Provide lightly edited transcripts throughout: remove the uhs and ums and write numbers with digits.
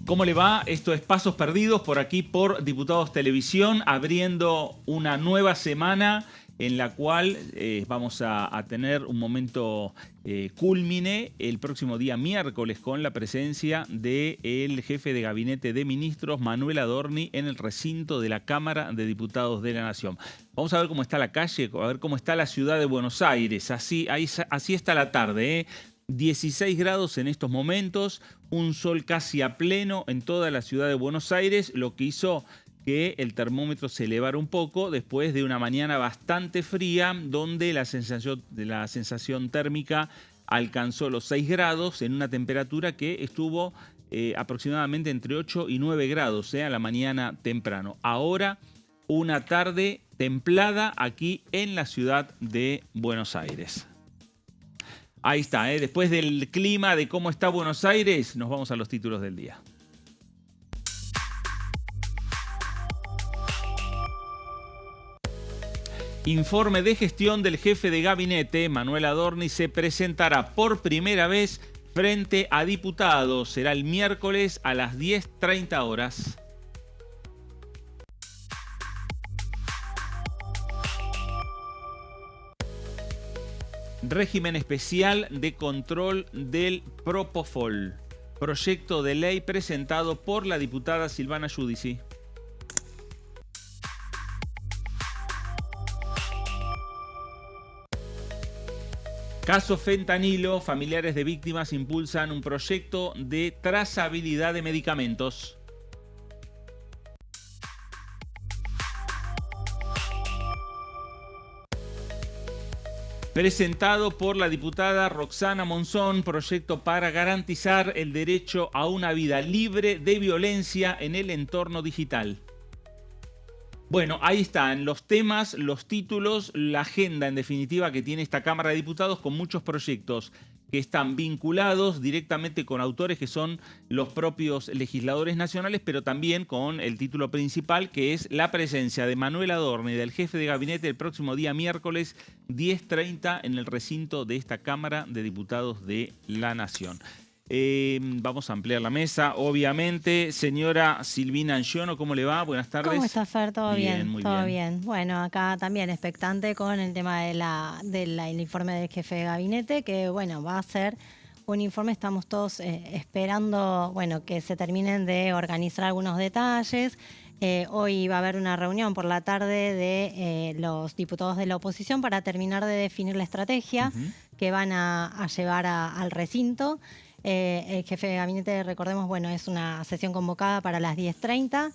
¿Cómo le va? Esto es Pasos Perdidos por aquí por Diputados Televisión, abriendo una nueva semana en la cual vamos a tener un momento cúlmine el próximo día miércoles con la presencia del jefe de gabinete de ministros, Manuel Adorni, en el recinto de la Cámara de Diputados de la Nación. Vamos a ver cómo está la calle, a ver cómo está la ciudad de Buenos Aires. Así está la tarde, ¿eh? 16 grados en estos momentos, un sol casi a pleno en toda la ciudad de Buenos Aires, lo que hizo que el termómetro se elevara un poco después de una mañana bastante fría, donde la sensación térmica alcanzó los 6 grados en una temperatura que estuvo aproximadamente entre 8 y 9 grados a la mañana temprano. Ahora una tarde templada aquí en la ciudad de Buenos Aires. Ahí está, después del clima, de cómo está Buenos Aires, nos vamos a los títulos del día. Informe de gestión del jefe de gabinete, Manuel Adorni, se presentará por primera vez frente a diputados. Será el miércoles a las 10:30 horas. Régimen especial de control del Propofol. Proyecto de ley presentado por la diputada Silvana Giudici. Caso fentanilo, familiares de víctimas impulsan un proyecto de trazabilidad de medicamentos. Presentado por la diputada Roxana Monzón, proyecto para garantizar el derecho a una vida libre de violencia en el entorno digital. Bueno, ahí están los temas, los títulos, la agenda en definitiva que tiene esta Cámara de Diputados con muchos proyectos que están vinculados directamente con autores que son los propios legisladores nacionales, pero también con el título principal, que es la presencia de Manuel Adorni, del jefe de gabinete, el próximo día miércoles 10:30 en el recinto de esta Cámara de Diputados de la Nación. Vamos a ampliar la mesa, obviamente. Señora Silvina Anciono, ¿cómo le va? Buenas tardes. ¿Cómo está, Fer? ¿Todo bien? Muy Todo bien. bien. Bueno, acá también expectante con el tema del informe del jefe de gabinete, que bueno, va a ser un informe, estamos todos esperando, bueno, que se terminen de organizar algunos detalles. Hoy va a haber una reunión por la tarde de los diputados de la oposición para terminar de definir la estrategia que van a llevar al recinto. El jefe de gabinete, recordemos, bueno, es una sesión convocada para las 10:30.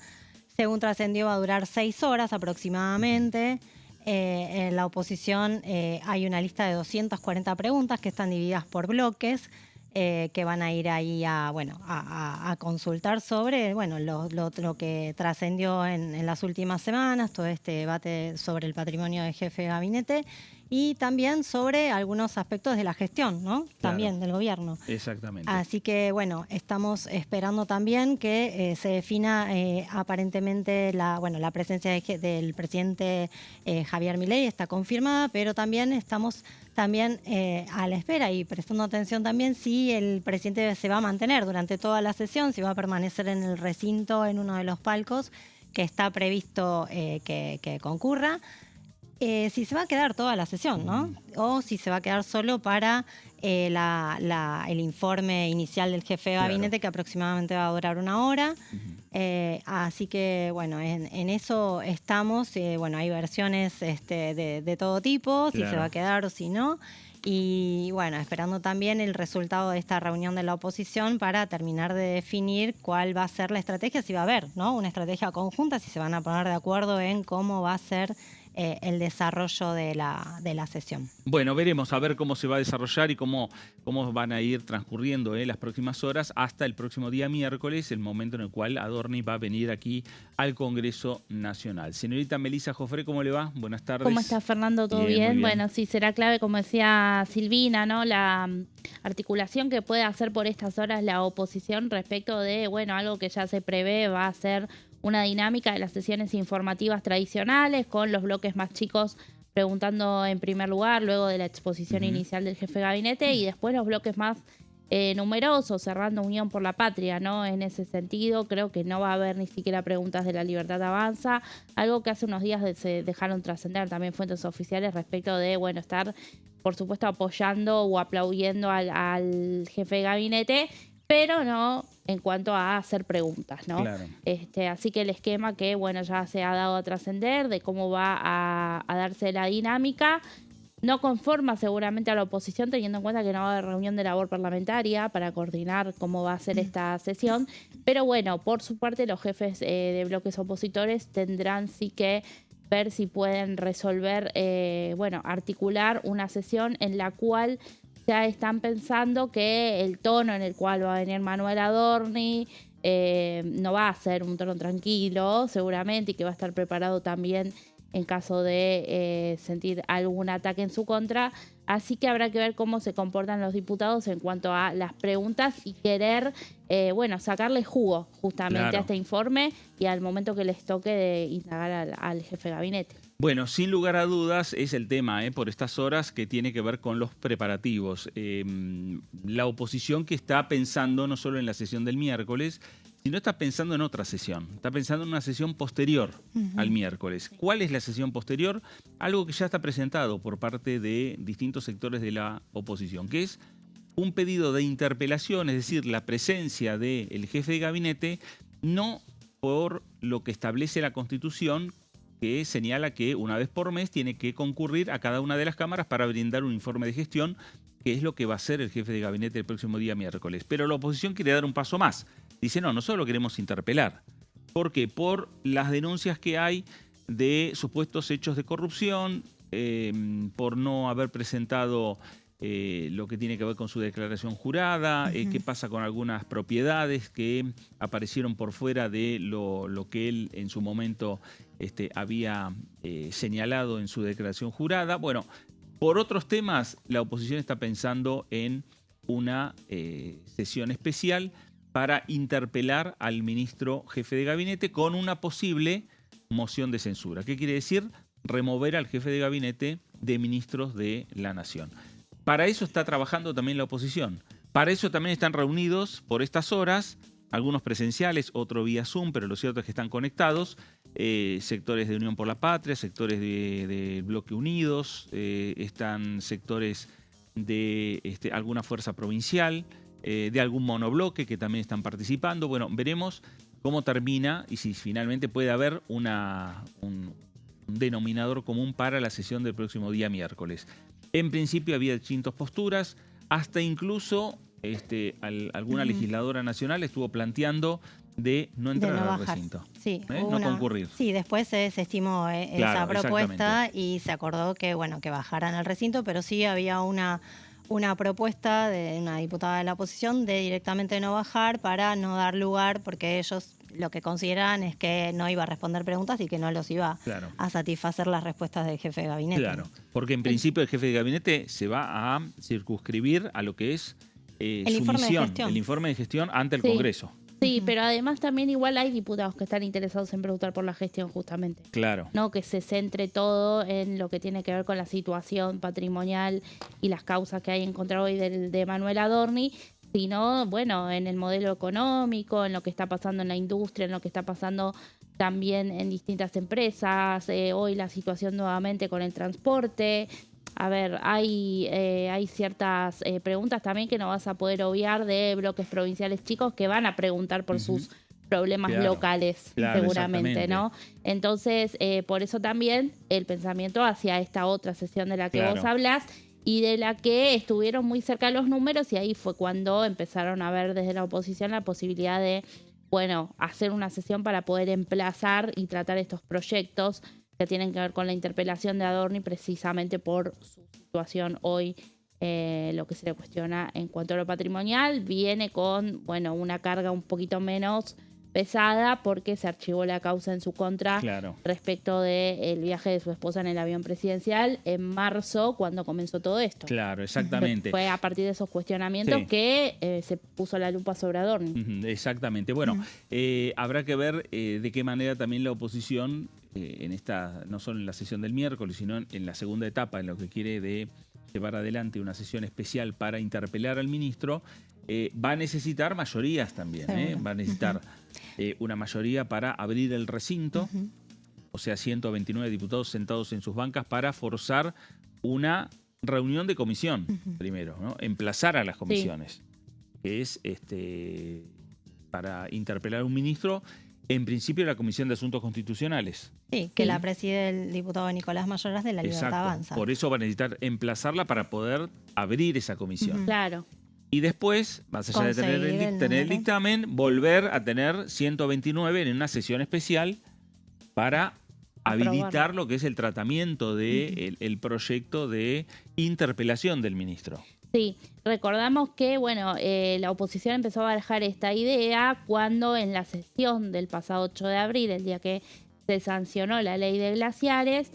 Según trascendió, va a durar 6 horas aproximadamente. En la oposición hay una lista de 240 preguntas que están divididas por bloques, que van a ir ahí a consultar sobre lo que trascendió en las últimas semanas, todo este debate sobre el patrimonio del jefe de gabinete y también sobre algunos aspectos de la gestión, ¿no? Claro. También del gobierno. Exactamente. Así que, bueno, estamos esperando también que se defina aparentemente la presencia del presidente Javier Milei está confirmada, pero también estamos a la espera y prestando atención también si el presidente se va a mantener durante toda la sesión, si va a permanecer en el recinto, en uno de los palcos que está previsto que concurra. Si se va a quedar toda la sesión, ¿no? O si se va a quedar solo para el informe inicial del jefe de gabinete, que aproximadamente va a durar 1 hora. Así que, bueno, en eso estamos. Hay versiones de todo tipo, si se va a quedar o si no. Y, bueno, esperando también el resultado de esta reunión de la oposición para terminar de definir cuál va a ser la estrategia, si va a haber, ¿no? Una estrategia conjunta, si se van a poner de acuerdo en cómo va a ser el desarrollo de la sesión. Bueno, veremos a ver cómo se va a desarrollar y cómo van a ir transcurriendo las próximas horas hasta el próximo día miércoles, el momento en el cual Adorni va a venir aquí al Congreso Nacional. Señorita Melissa Jofré, ¿cómo le va? Buenas tardes. ¿Cómo está, Fernando? ¿Todo bien? Muy bien. Bueno, sí, será clave, como decía Silvina, ¿no? La articulación que puede hacer por estas horas la oposición respecto de, algo que ya se prevé va a ser una dinámica de las sesiones informativas tradicionales, con los bloques más chicos preguntando en primer lugar, luego de la exposición inicial del jefe de gabinete, y después los bloques más numerosos, cerrando Unión por la Patria, ¿no? En ese sentido, creo que no va a haber ni siquiera preguntas de La Libertad Avanza, algo que hace unos días se dejaron trascender también fuentes oficiales respecto de, bueno, estar, por supuesto, apoyando o aplaudiendo al jefe de gabinete, pero no en cuanto a hacer preguntas, ¿no? Claro. Así que el esquema que, bueno, ya se ha dado a trascender de cómo va a darse la dinámica, no conforma seguramente a la oposición, teniendo en cuenta que no va a haber reunión de labor parlamentaria para coordinar cómo va a ser esta sesión. Pero bueno, por su parte, los jefes de bloques opositores tendrán sí que ver si pueden resolver, articular una sesión en la cual ya están pensando que el tono en el cual va a venir Manuel Adorni no va a ser un tono tranquilo, seguramente, y que va a estar preparado también en caso de sentir algún ataque en su contra. Así que habrá que ver cómo se comportan los diputados en cuanto a las preguntas y querer, sacarle jugo justamente a este informe y al momento que les toque de indagar al jefe de gabinete. Bueno, sin lugar a dudas es el tema por estas horas que tiene que ver con los preparativos. La oposición que está pensando no solo en la sesión del miércoles, sino está pensando en otra sesión. Está pensando en una sesión posterior al miércoles. ¿Cuál es la sesión posterior? Algo que ya está presentado por parte de distintos sectores de la oposición, que es un pedido de interpelación, es decir, la presencia del jefe de gabinete, no por lo que establece la Constitución, que señala que una vez por mes tiene que concurrir a cada una de las cámaras para brindar un informe de gestión, que es lo que va a hacer el jefe de gabinete el próximo día miércoles. Pero la oposición quiere dar un paso más. Dice, no solo queremos interpelar. ¿Por qué? Por las denuncias que hay de supuestos hechos de corrupción, por no haber presentado lo que tiene que ver con su declaración jurada, qué pasa con algunas propiedades que aparecieron por fuera de lo que él en su momento había señalado en su declaración jurada. Bueno, por otros temas, la oposición está pensando en una sesión especial para interpelar al ministro jefe de gabinete con una posible moción de censura. ¿Qué quiere decir? Remover al jefe de gabinete de ministros de la Nación. Para eso está trabajando también la oposición. Para eso también están reunidos por estas horas, algunos presenciales, otro vía Zoom, pero lo cierto es que están conectados, sectores de Unión por la Patria, sectores de Bloque Unidos, están sectores de alguna fuerza provincial, de algún monobloque que también están participando. Bueno, veremos cómo termina y si finalmente puede haber un denominador común para la sesión del próximo día miércoles. En principio había distintas posturas, hasta incluso alguna legisladora nacional estuvo planteando de no entrar al recinto, sí, no concurrir. Sí, después se desestimó esa propuesta y se acordó que bajaran al recinto, pero sí había una propuesta de una diputada de la oposición de directamente no bajar para no dar lugar, porque ellos lo que consideran es que no iba a responder preguntas y que no los iba a satisfacer las respuestas del jefe de gabinete. Claro, porque en principio el jefe de gabinete se va a circunscribir a lo que es su misión, el informe de gestión ante el Congreso. Sí, pero además también igual hay diputados que están interesados en preguntar por la gestión justamente. Claro. No que se centre todo en lo que tiene que ver con la situación patrimonial y las causas que hay en contra hoy de Manuel Adorni, sino, en el modelo económico, en lo que está pasando en la industria, en lo que está pasando también en distintas empresas, hoy la situación nuevamente con el transporte. A ver, hay ciertas preguntas también que no vas a poder obviar de bloques provinciales chicos que van a preguntar por sus problemas locales, seguramente, ¿no? Entonces, por eso también el pensamiento hacia esta otra sesión de la que vos hablás y de la que estuvieron muy cerca los números, y ahí fue cuando empezaron a ver desde la oposición la posibilidad de, hacer una sesión para poder emplazar y tratar estos proyectos que tienen que ver con la interpelación de Adorni precisamente por su situación hoy, lo que se le cuestiona en cuanto a lo patrimonial. Viene con, una carga un poquito menos pesada porque se archivó la causa en su contra respecto del viaje de su esposa en el avión presidencial en marzo, cuando comenzó todo esto. Claro, exactamente. Fue a partir de esos cuestionamientos que se puso la lupa sobre Adorni. Exactamente. Bueno, habrá que ver de qué manera también la oposición, en esta, no solo en la sesión del miércoles, sino en la segunda etapa, en lo que quiere de llevar adelante una sesión especial para interpelar al ministro, va a necesitar mayorías también. Va a necesitar una mayoría para abrir el recinto, o sea, 129 diputados sentados en sus bancas para forzar una reunión de comisión primero, ¿no? Emplazar a las comisiones, que es para interpelar a un ministro, en principio la Comisión de Asuntos Constitucionales. Sí, que la preside el diputado Nicolás Mayoras de La Libertad Avanza. Por eso va a necesitar emplazarla para poder abrir esa comisión. Claro. Y después, más allá de tener el dictamen, volver a tener 129 en una sesión especial para habilitar lo que es el tratamiento del el proyecto de interpelación del ministro. Sí, recordamos que bueno, la oposición empezó a barajar esta idea cuando en la sesión del pasado 8 de abril, el día que se sancionó la ley de glaciares,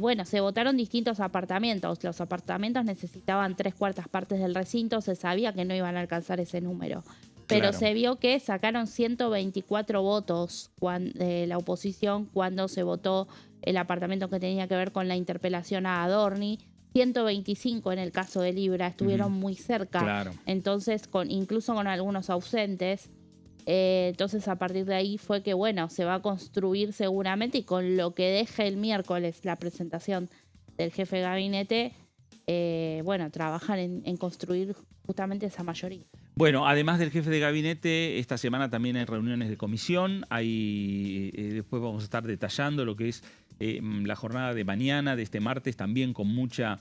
bueno, se votaron distintos apartamentos. Los apartamentos necesitaban 3/4 partes del recinto, se sabía que no iban a alcanzar ese número. Pero se vio que sacaron 124 votos la oposición cuando se votó el apartamento que tenía que ver con la interpelación a Adorni. 125 en el caso de Libra, estuvieron muy cerca. Entonces, incluso con algunos ausentes. Entonces, a partir de ahí fue que, bueno, se va a construir seguramente, y con lo que deje el miércoles la presentación del jefe de gabinete, bueno, trabajan en construir justamente esa mayoría. Bueno, además del jefe de gabinete, esta semana también hay reuniones de comisión. Después vamos a estar detallando lo que es la jornada de mañana, de este martes, también con mucha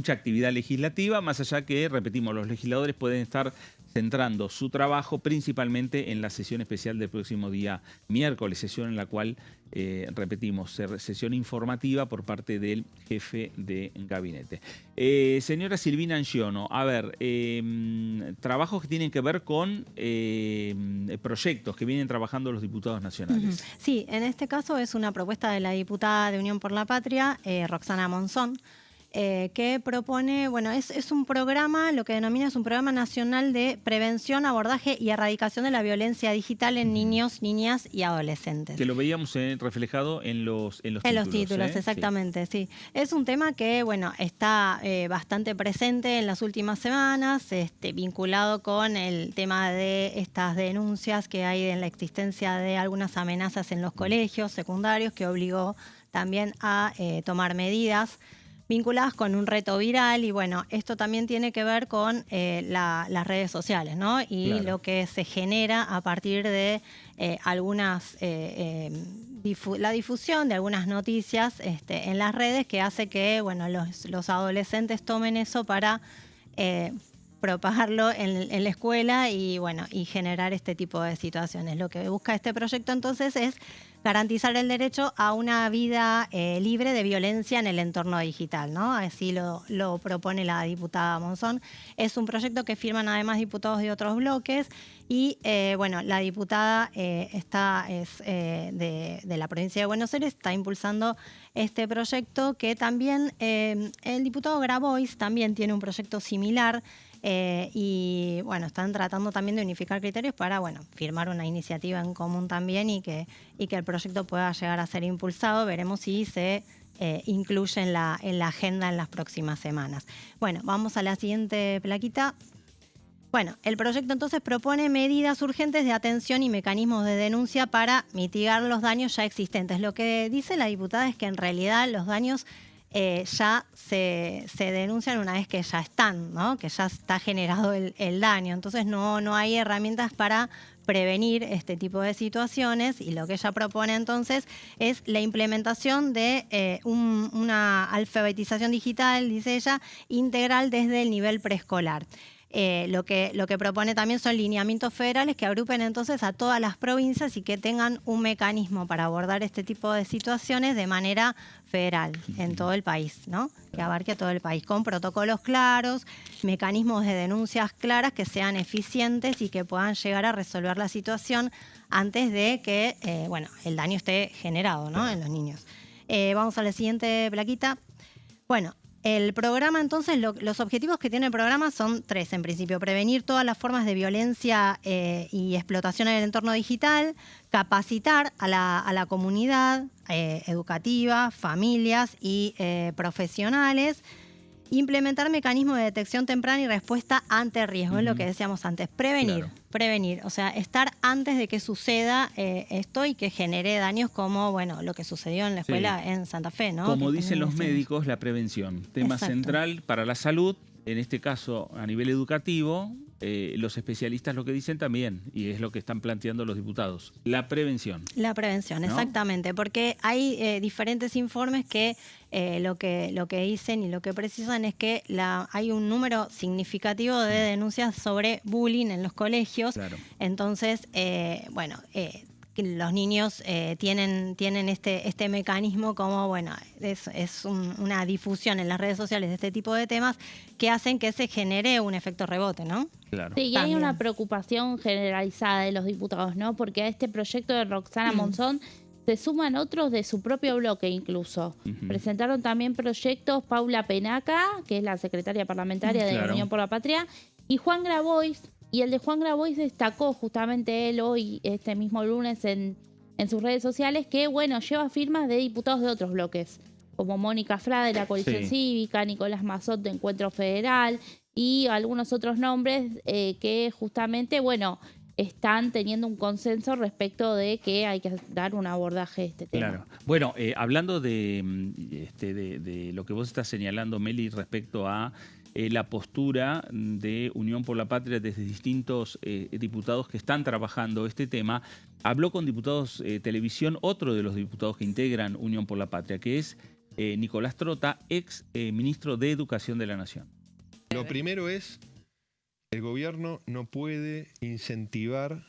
actividad legislativa, más allá que, repetimos, los legisladores pueden estar centrando su trabajo principalmente en la sesión especial del próximo día miércoles, sesión en la cual, repetimos, sesión informativa por parte del jefe de gabinete. Señora Silvina Anciono, a ver, trabajos que tienen que ver con proyectos que vienen trabajando los diputados nacionales. Sí, en este caso es una propuesta de la diputada de Unión por la Patria, Roxana Monzón, que propone, bueno, es un programa, lo que denomina es un programa nacional de prevención, abordaje y erradicación de la violencia digital en niños, niñas y adolescentes. Que lo veíamos reflejado en los títulos. En los títulos, exactamente, sí. Es un tema que, bueno, está bastante presente en las últimas semanas, vinculado con el tema de estas denuncias que hay en la existencia de algunas amenazas en los colegios secundarios, que obligó también a tomar medidas vinculadas con un reto viral. Y bueno, esto también tiene que ver con las redes sociales, ¿no? Y lo que se genera a partir de la difusión de algunas noticias en las redes, que hace que, bueno, los adolescentes tomen eso para propagarlo en la escuela y, bueno, y generar este tipo de situaciones. Lo que busca este proyecto entonces es garantizar el derecho a una vida libre de violencia en el entorno digital, ¿no? Así lo propone la diputada Monzón. Es un proyecto que firman además diputados de otros bloques y, bueno, la diputada de la provincia de Buenos Aires está impulsando este proyecto, que también el diputado Grabois también tiene un proyecto similar. Y bueno, están tratando también de unificar criterios para, bueno, firmar una iniciativa en común también y que el proyecto pueda llegar a ser impulsado. Veremos si se incluye en la agenda en las próximas semanas. Bueno, vamos a la siguiente plaquita. Bueno, el proyecto entonces propone medidas urgentes de atención y mecanismos de denuncia para mitigar los daños ya existentes. Lo que dice la diputada es que en realidad los daños ya se denuncian una vez que ya están, ¿no? Que ya está generado el daño. Entonces no hay herramientas para prevenir este tipo de situaciones, y lo que ella propone entonces es la implementación de una alfabetización digital, dice ella, integral desde el nivel preescolar. Lo que propone también son lineamientos federales que agrupen entonces a todas las provincias y que tengan un mecanismo para abordar este tipo de situaciones de manera federal en todo el país, ¿no? Que abarque a todo el país, con protocolos claros, mecanismos de denuncias claras que sean eficientes y que puedan llegar a resolver la situación antes de que bueno, el daño esté generado, ¿no? En los niños. Vamos a la siguiente plaquita. Bueno, el programa, entonces, los objetivos que tiene el programa son 3, en principio: prevenir todas las formas de violencia y explotación en el entorno digital, capacitar a la comunidad educativa, familias y profesionales, implementar mecanismos de detección temprana y respuesta ante riesgo, es lo que decíamos antes, prevenir, o sea, estar antes de que suceda esto y que genere daños como, bueno, lo que sucedió en la escuela en Santa Fe, ¿no? Como que dicen los decíamos. médicos, la prevención, tema central para la salud, en este caso a nivel educativo. Los especialistas lo que dicen también, y es lo que están planteando los diputados, la prevención. La prevención, ¿no? Exactamente, porque hay diferentes informes que lo que dicen y lo que precisan es que hay un número significativo de denuncias sobre bullying en los colegios. Claro. Entonces, bueno, los niños tienen este mecanismo como, bueno, es una difusión en las redes sociales de este tipo de temas que hacen que se genere un efecto rebote, ¿no? Claro. Sí, y hay una preocupación generalizada de los diputados, ¿no? Porque a este proyecto de Roxana Monzón se suman otros de su propio bloque incluso. Presentaron también proyectos Paula Penaca, que es la secretaria parlamentaria de Unión por la Patria, y Juan Grabois. Y el de Juan Grabois destacó justamente él hoy, este mismo lunes, en sus redes sociales, que, bueno, lleva firmas de diputados de otros bloques, como Mónica Fra de la Coalición Cívica, Nicolás Mazot de Encuentro Federal y algunos otros nombres que justamente, bueno, están teniendo un consenso respecto de que hay que dar un abordaje a este tema. Claro. Bueno, hablando de lo que vos estás señalando, Meli, respecto a la postura de Unión por la Patria desde distintos diputados que están trabajando este tema, habló con diputados televisión, otro de los diputados que integran Unión por la Patria, que es Nicolás Trota, ex ministro de Educación de la Nación. Lo primero es, el gobierno no puede incentivar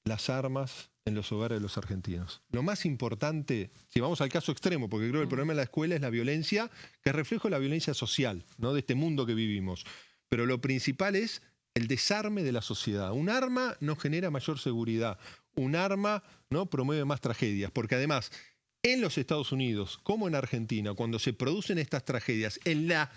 las armas en los hogares de los argentinos. Lo más importante, si vamos al caso extremo, porque creo que el problema de la escuela es la violencia, que es reflejo de la violencia social, ¿no? De este mundo que vivimos. Pero lo principal es el desarme de la sociedad. Un arma no genera mayor seguridad. Un arma, ¿no?, promueve más tragedias. Porque además, en los Estados Unidos, como en Argentina, cuando se producen estas tragedias, en la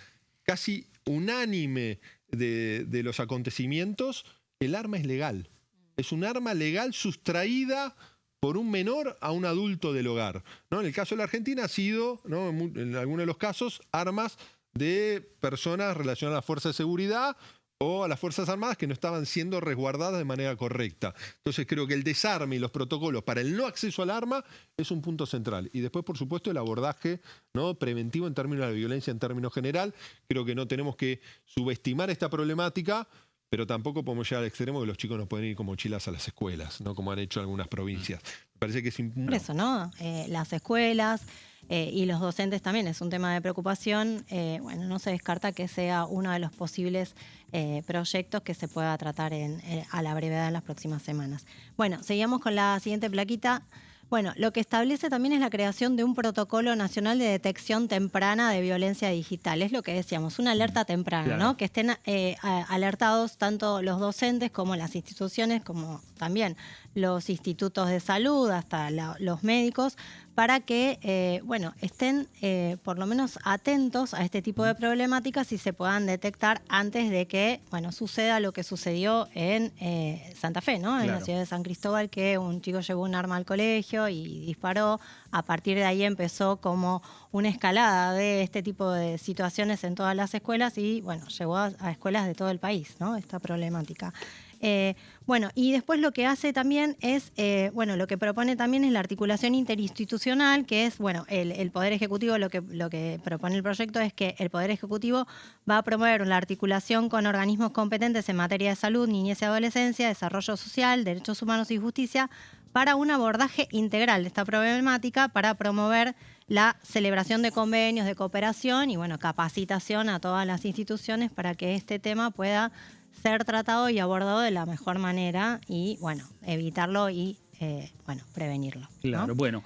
casi unánime de los acontecimientos, el arma es legal. Es un arma legal sustraída por un menor a un adulto del hogar, ¿no? En el caso de la Argentina ha sido, ¿no?, en algunos de los casos, armas de personas relacionadas a las fuerzas de seguridad o a las Fuerzas Armadas que no estaban siendo resguardadas de manera correcta. Entonces creo que el desarme y los protocolos para el no acceso al arma es un punto central. Y después, por supuesto, el abordaje, ¿no?, preventivo en términos de la violencia en términos general. Creo que no tenemos que subestimar esta problemática, pero tampoco podemos llegar al extremo que los chicos no pueden ir con mochilas a las escuelas, ¿no?, como han hecho algunas provincias. Me parece que es Por eso, ¿no? Las escuelas y los docentes también es un tema de preocupación. Bueno, no se descarta que sea uno de los posibles proyectos que se pueda tratar a la brevedad en las próximas semanas. Bueno, seguimos con la siguiente plaquita. Bueno, lo que establece también es la creación de un protocolo nacional de detección temprana de violencia digital. Es lo que decíamos, una alerta temprana, claro, ¿no? Que estén alertados tanto los docentes como las instituciones, como también los institutos de salud, hasta los médicos, para que, bueno, estén por lo menos atentos a este tipo de problemáticas y se puedan detectar antes de que, bueno, suceda lo que sucedió en Santa Fe, ¿no? Claro. En la ciudad de San Cristóbal, que un chico llevó un arma al colegio y disparó. A partir de ahí empezó como una escalada de este tipo de situaciones en todas las escuelas y, bueno, llegó a escuelas de todo el país, ¿no?, esta problemática. Bueno, y después lo que hace también es, bueno, lo que propone también es la articulación interinstitucional, que es, bueno, el Poder Ejecutivo, lo que propone el proyecto es que el Poder Ejecutivo va a promover la articulación con organismos competentes en materia de salud, niñez y adolescencia, desarrollo social, derechos humanos y justicia, para un abordaje integral de esta problemática, para promover la celebración de convenios de cooperación y, bueno, capacitación a todas las instituciones para que este tema pueda ser tratado y abordado de la mejor manera y, bueno, evitarlo y, bueno, prevenirlo, ¿no? Claro, bueno.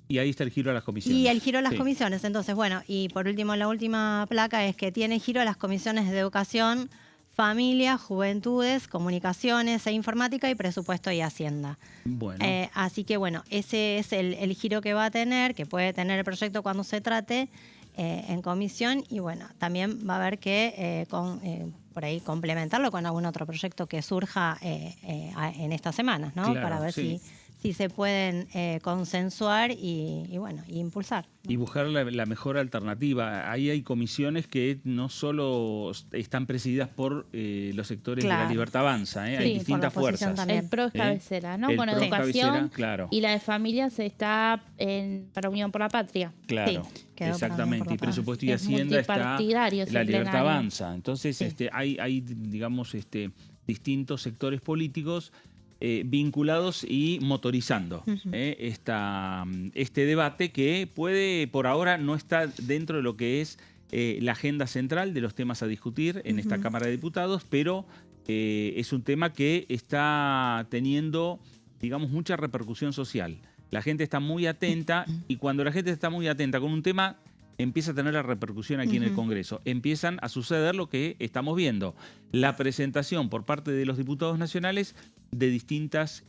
Y ahí está el giro a las comisiones. Y el giro a las comisiones. Entonces, bueno, y por último, la última placa es que tiene giro a las comisiones de educación, familia, juventudes, comunicaciones e informática y presupuesto y hacienda. Bueno. Así que, bueno, ese es el giro que va a tener, que puede tener el proyecto cuando se trate en comisión y, bueno, también va a haber que por ahí complementarlo con algún otro proyecto que surja en estas semanas, ¿no? Claro, para ver si si se pueden consensuar y bueno, y impulsar, ¿no? Y buscar la mejor alternativa. Ahí hay comisiones que no solo están presididas por los sectores de la Libertad Avanza, hay Sí, distintas por la oposición fuerzas. también. El PRO es cabecera, ¿no? El Con PRO es educación. cabecera, claro. Y la de familias está para Unión por la Patria. Claro, Sí, quedó exactamente. para Y presupuesto y Es Hacienda está multipartidario ese la Libertad plenario. Avanza. Entonces Sí. hay digamos, distintos sectores políticos vinculados y motorizando este debate que por ahora no está dentro de lo que es la agenda central de los temas a discutir en esta Cámara de Diputados, pero es un tema que está teniendo, digamos, mucha repercusión social. La gente está muy atenta y cuando la gente está muy atenta con un tema, empieza a tener la repercusión aquí en el Congreso. Empiezan a suceder lo que estamos viendo. La presentación por parte de los diputados nacionales de distintas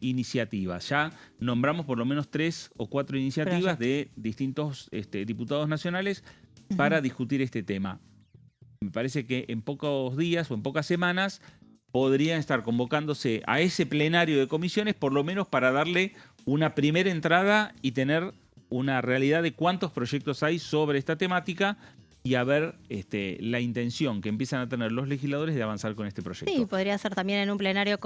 iniciativas. Ya nombramos por lo menos 3 o 4 iniciativas de distintos diputados nacionales para discutir este tema. Me parece que en pocos días o en pocas semanas podrían estar convocándose a ese plenario de comisiones, por lo menos para darle una primera entrada y tener una realidad de cuántos proyectos hay sobre esta temática y a ver la intención que empiezan a tener los legisladores de avanzar con este proyecto. Sí, podría ser también en un plenario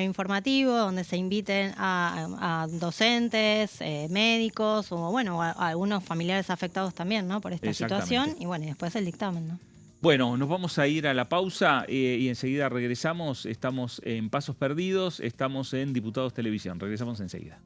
informativo donde se inviten a docentes, médicos o bueno, a algunos familiares afectados también, ¿no? Por esta situación y bueno, y después el dictamen, ¿no? Bueno, nos vamos a ir a la pausa y enseguida regresamos. Estamos en Pasos Perdidos, estamos en Diputados Televisión. Regresamos enseguida.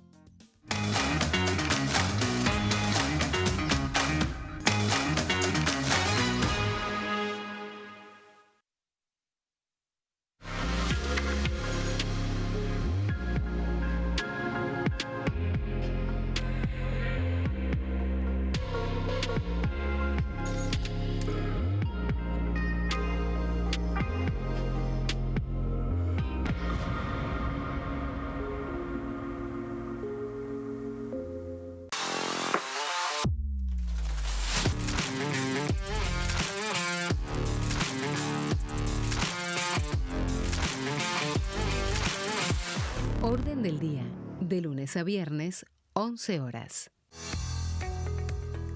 Orden del día, de lunes a viernes, 11 horas.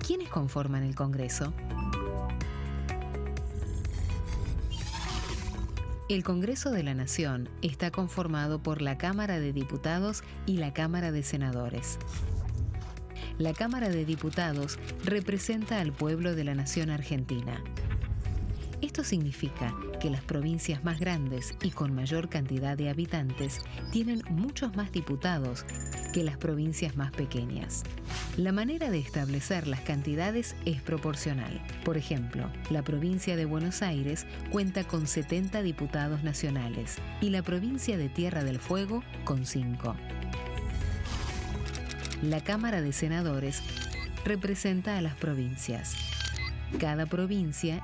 ¿Quiénes conforman el Congreso? El Congreso de la Nación está conformado por la Cámara de Diputados y la Cámara de Senadores. La Cámara de Diputados representa al pueblo de la nación argentina. Esto significa que las provincias más grandes y con mayor cantidad de habitantes tienen muchos más diputados que las provincias más pequeñas. La manera de establecer las cantidades es proporcional. Por ejemplo, la provincia de Buenos Aires cuenta con 70 diputados nacionales y la provincia de Tierra del Fuego con 5. La Cámara de Senadores representa a las provincias. Cada provincia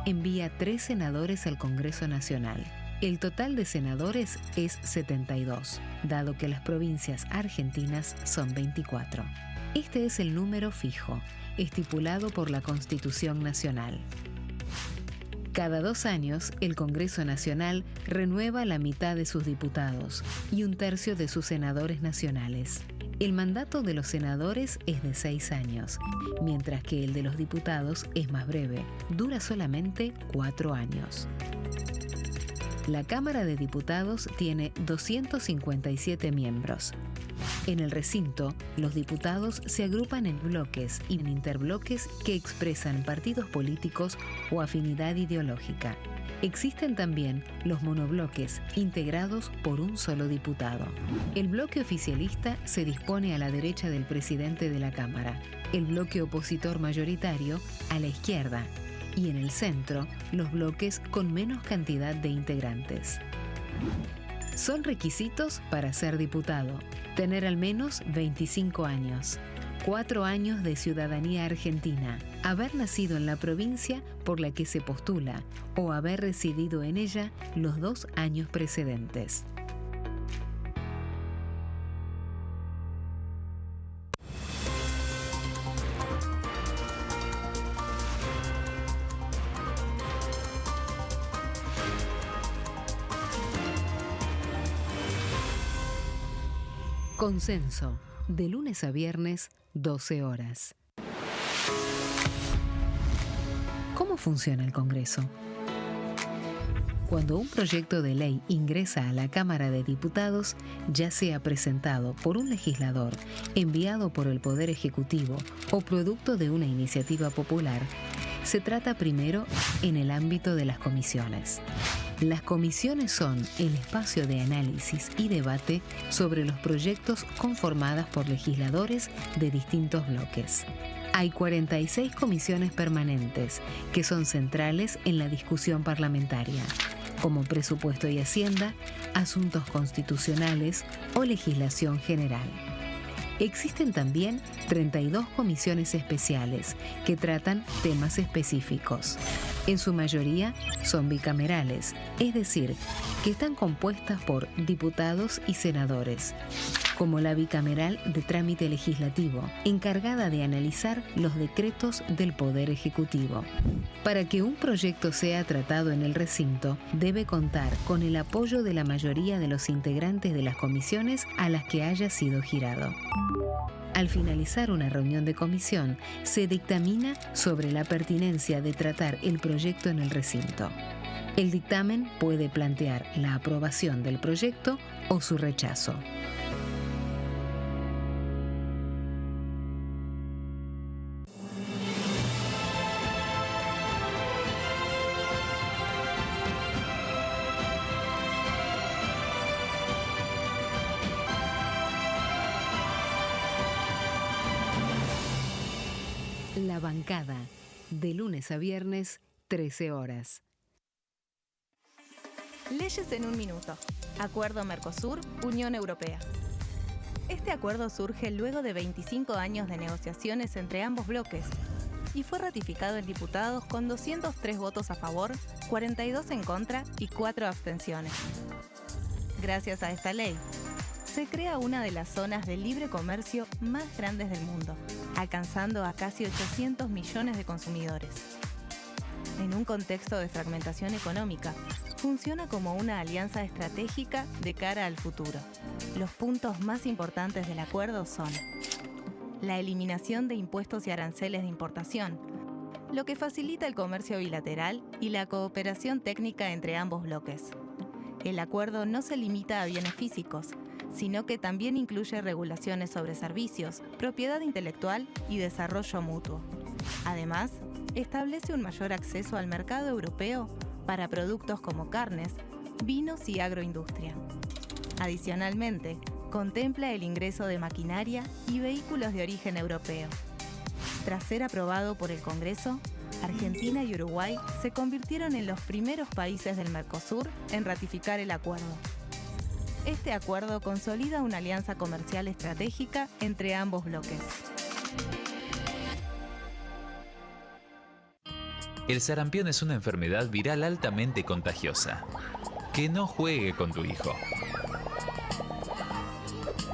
envía 3 senadores al Congreso Nacional. El total de senadores es 72, dado que las provincias argentinas son 24. Este es el número fijo, estipulado por la Constitución Nacional. Cada 2 años, el Congreso Nacional renueva la mitad de sus diputados y 1/3 de sus senadores nacionales. El mandato de los senadores es de 6 años, mientras que el de los diputados es más breve, dura solamente 4 años. La Cámara de Diputados tiene 257 miembros. En el recinto, los diputados se agrupan en bloques y en interbloques que expresan partidos políticos o afinidad ideológica. Existen también los monobloques, integrados por un solo diputado. El bloque oficialista se dispone a la derecha del presidente de la Cámara, el bloque opositor mayoritario a la izquierda, y en el centro, los bloques con menos cantidad de integrantes. Son requisitos para ser diputado: tener al menos 25 años, 4 años de ciudadanía argentina, haber nacido en la provincia por la que se postula o haber residido en ella los 2 años precedentes. Consenso, de lunes a viernes, 12 horas. ¿Cómo funciona el Congreso? Cuando un proyecto de ley ingresa a la Cámara de Diputados, ya sea presentado por un legislador, enviado por el Poder Ejecutivo o producto de una iniciativa popular, se trata primero en el ámbito de las comisiones. Las comisiones son el espacio de análisis y debate sobre los proyectos conformadas por legisladores de distintos bloques. Hay 46 comisiones permanentes que son centrales en la discusión parlamentaria, como Presupuesto y Hacienda, Asuntos Constitucionales o Legislación General. Existen también 32 comisiones especiales que tratan temas específicos. En su mayoría son bicamerales, es decir, que están compuestas por diputados y senadores, como la bicameral de trámite legislativo, encargada de analizar los decretos del Poder Ejecutivo. Para que un proyecto sea tratado en el recinto, debe contar con el apoyo de la mayoría de los integrantes de las comisiones a las que haya sido girado. Al finalizar una reunión de comisión, se dictamina sobre la pertinencia de tratar el proyecto en el recinto. El dictamen puede plantear la aprobación del proyecto o su rechazo. La Bancada, de lunes a viernes, 13 horas. Leyes en un minuto. Acuerdo Mercosur-Unión Europea. Este acuerdo surge luego de 25 años de negociaciones entre ambos bloques y fue ratificado en diputados con 203 votos a favor, 42 en contra y 4 abstenciones. Gracias a esta ley, se crea una de las zonas de libre comercio más grandes del mundo, alcanzando a casi 800 millones de consumidores. En un contexto de fragmentación económica, funciona como una alianza estratégica de cara al futuro. Los puntos más importantes del acuerdo son la eliminación de impuestos y aranceles de importación, lo que facilita el comercio bilateral y la cooperación técnica entre ambos bloques. El acuerdo no se limita a bienes físicos, sino que también incluye regulaciones sobre servicios, propiedad intelectual y desarrollo mutuo. Además, establece un mayor acceso al mercado europeo para productos como carnes, vinos y agroindustria. Adicionalmente, contempla el ingreso de maquinaria y vehículos de origen europeo. Tras ser aprobado por el Congreso, Argentina y Uruguay se convirtieron en los primeros países del Mercosur en ratificar el acuerdo. Este acuerdo consolida una alianza comercial estratégica entre ambos bloques. El sarampión es una enfermedad viral altamente contagiosa. Que no juegue con tu hijo.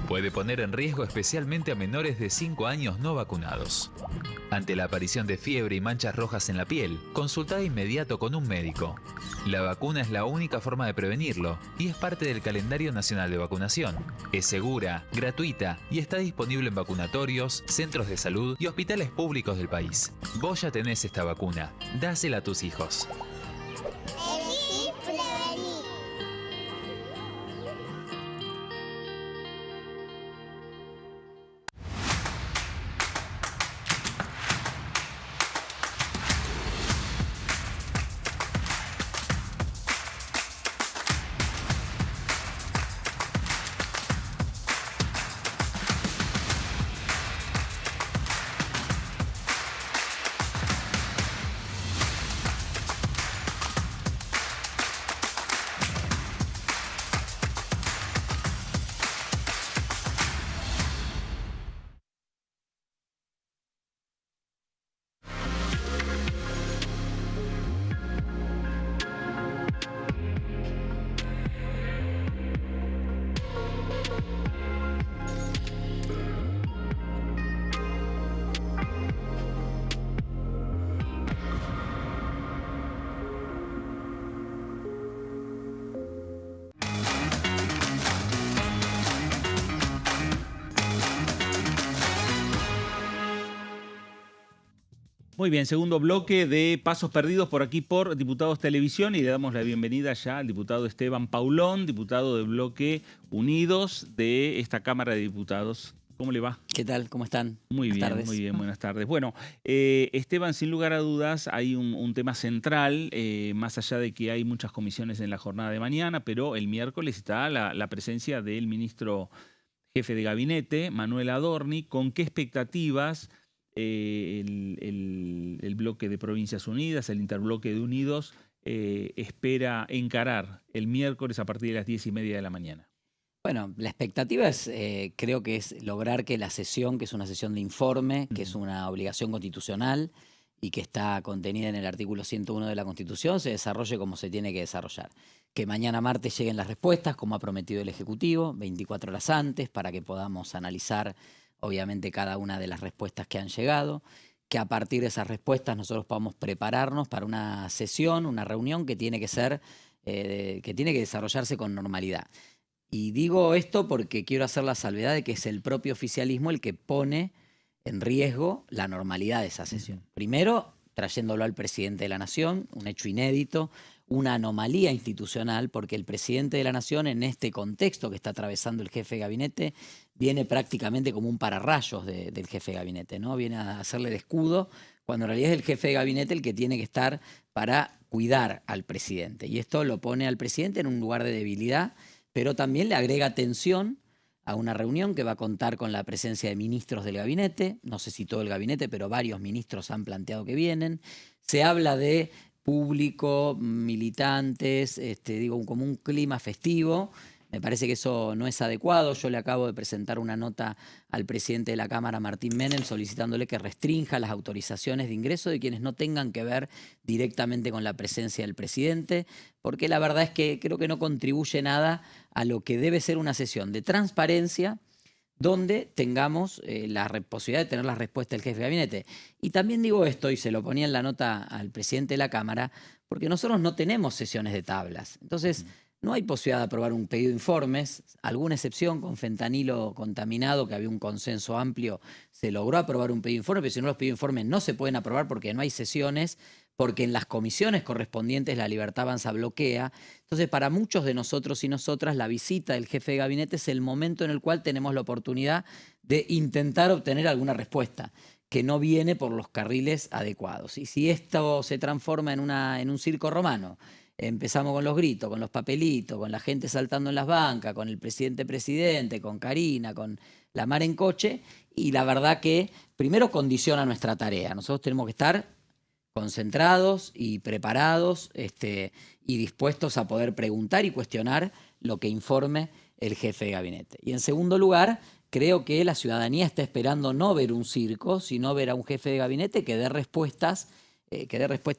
Puede poner en riesgo especialmente a menores de 5 años no vacunados. Ante la aparición de fiebre y manchas rojas en la piel, consulta de inmediato con un médico. La vacuna es la única forma de prevenirlo y es parte del calendario nacional de vacunación. Es segura, gratuita y está disponible en vacunatorios, centros de salud y hospitales públicos del país. Vos ya tenés esta vacuna. Dásela a tus hijos. Elegí prevenir. Muy bien, segundo bloque de Pasos Perdidos por aquí por Diputados Televisión y le damos la bienvenida ya al diputado Esteban Paulón, diputado del bloque Unidos de esta Cámara de Diputados. ¿Cómo le va? ¿Qué tal? ¿Cómo están? Muy bien, muy bien, buenas tardes. Bueno, Esteban, sin lugar a dudas, hay un tema central, más allá de que hay muchas comisiones en la jornada de mañana, pero el miércoles está la presencia del ministro jefe de gabinete, Manuel Adorni. ¿Con qué expectativas el bloque de Provincias Unidas, el interbloque de Unidos, espera encarar el miércoles a partir de las 10:30 de la mañana? Bueno, la expectativa es, creo que es lograr que la sesión, que es una sesión de informe, que es una obligación constitucional y que está contenida en el artículo 101 de la Constitución, se desarrolle como se tiene que desarrollar. Que mañana martes lleguen las respuestas, como ha prometido el Ejecutivo, 24 horas antes, para que podamos analizar, obviamente, cada una de las respuestas que han llegado. Que a partir de esas respuestas nosotros podamos prepararnos para una sesión, una reunión que tiene que ser, que tiene que desarrollarse con normalidad. Y digo esto porque quiero hacer la salvedad de que es el propio oficialismo el que pone en riesgo la normalidad de esa sesión. Primero, trayéndolo al presidente de la Nación, un hecho inédito, una anomalía institucional, porque el presidente de la Nación, en este contexto que está atravesando el jefe de gabinete, viene prácticamente como un pararrayos del jefe de gabinete, ¿no? Viene a hacerle de escudo, cuando en realidad es el jefe de gabinete el que tiene que estar para cuidar al presidente. Y esto lo pone al presidente en un lugar de debilidad, pero también le agrega tensión a una reunión que va a contar con la presencia de ministros del gabinete, no sé si todo el gabinete, pero varios ministros han planteado que vienen. Se habla de público, militantes, digo, como un clima festivo. Me parece que eso no es adecuado. Yo le acabo de presentar una nota al presidente de la Cámara, Martín Menem, solicitándole que restrinja las autorizaciones de ingreso de quienes no tengan que ver directamente con la presencia del presidente, porque la verdad es que creo que no contribuye nada a lo que debe ser una sesión de transparencia, donde tengamos la posibilidad de tener la respuesta del jefe de gabinete. Y también digo esto, y se lo ponía en la nota al presidente de la Cámara, porque nosotros no tenemos sesiones de tablas. Entonces, no hay posibilidad de aprobar un pedido de informes. Alguna excepción con fentanilo contaminado, que había un consenso amplio, se logró aprobar un pedido de informe, pero si no, los pedidos de informe no se pueden aprobar porque no hay sesiones, porque en las comisiones correspondientes la Libertad Avanza bloquea. Entonces, para muchos de nosotros y nosotras, la visita del jefe de gabinete es el momento en el cual tenemos la oportunidad de intentar obtener alguna respuesta que no viene por los carriles adecuados. Y si esto se transforma en un circo romano, empezamos con los gritos, con los papelitos, con la gente saltando en las bancas, con el presidente, con Karina, con la mar en coche, y la verdad que primero condiciona nuestra tarea. Nosotros tenemos que estar concentrados y preparados y dispuestos a poder preguntar y cuestionar lo que informe el jefe de gabinete. Y en segundo lugar, creo que la ciudadanía está esperando no ver un circo, sino ver a un jefe de gabinete que dé respuestas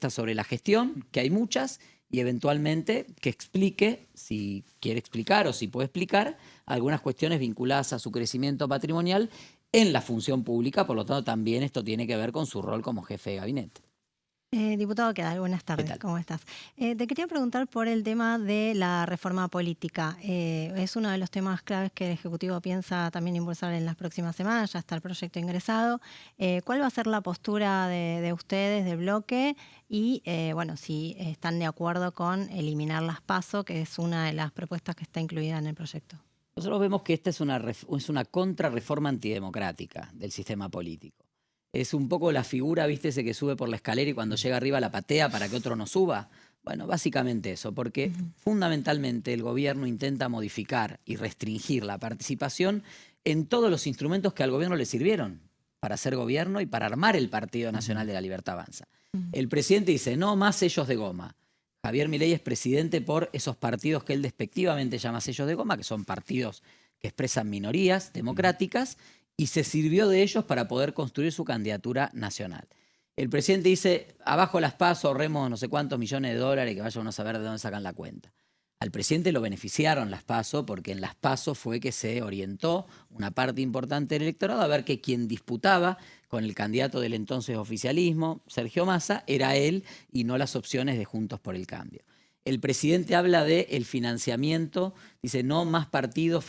sobre la gestión, que hay muchas, y eventualmente que explique, si quiere explicar o si puede explicar, algunas cuestiones vinculadas a su crecimiento patrimonial en la función pública. Por lo tanto, también esto tiene que ver con su rol como jefe de gabinete. Diputado Quedal, buenas tardes. ¿Qué tal? ¿Cómo estás? Te quería preguntar por el tema de la reforma política. Es uno de los temas claves que el Ejecutivo piensa también impulsar en las próximas semanas. Ya está el proyecto ingresado. ¿Cuál va a ser la postura de ustedes, del bloque? Y, bueno, si están de acuerdo con eliminar las PASO, que es una de las propuestas que está incluida en el proyecto. Nosotros vemos que esta es una contrarreforma antidemocrática del sistema político. Es un poco la figura, ¿viste? Ese que sube por la escalera y cuando llega arriba la patea para que otro no suba. Bueno, básicamente eso, porque fundamentalmente el gobierno intenta modificar y restringir la participación en todos los instrumentos que al gobierno le sirvieron para hacer gobierno y para armar el Partido Nacional de la Libertad Avanza. El presidente dice, no más sellos de goma. Javier Milei es presidente por esos partidos que él despectivamente llama sellos de goma, que son partidos que expresan minorías democráticas, y se sirvió de ellos para poder construir su candidatura nacional. El presidente dice, abajo las PASO, ahorremos no sé cuántos millones de dólares, que vayan a saber de dónde sacan la cuenta. Al presidente lo beneficiaron las PASO, porque en las PASO fue que se orientó una parte importante del electorado a ver que quien disputaba con el candidato del entonces oficialismo, Sergio Massa, era él y no las opciones de Juntos por el Cambio. El presidente habla del financiamiento, dice no más partidos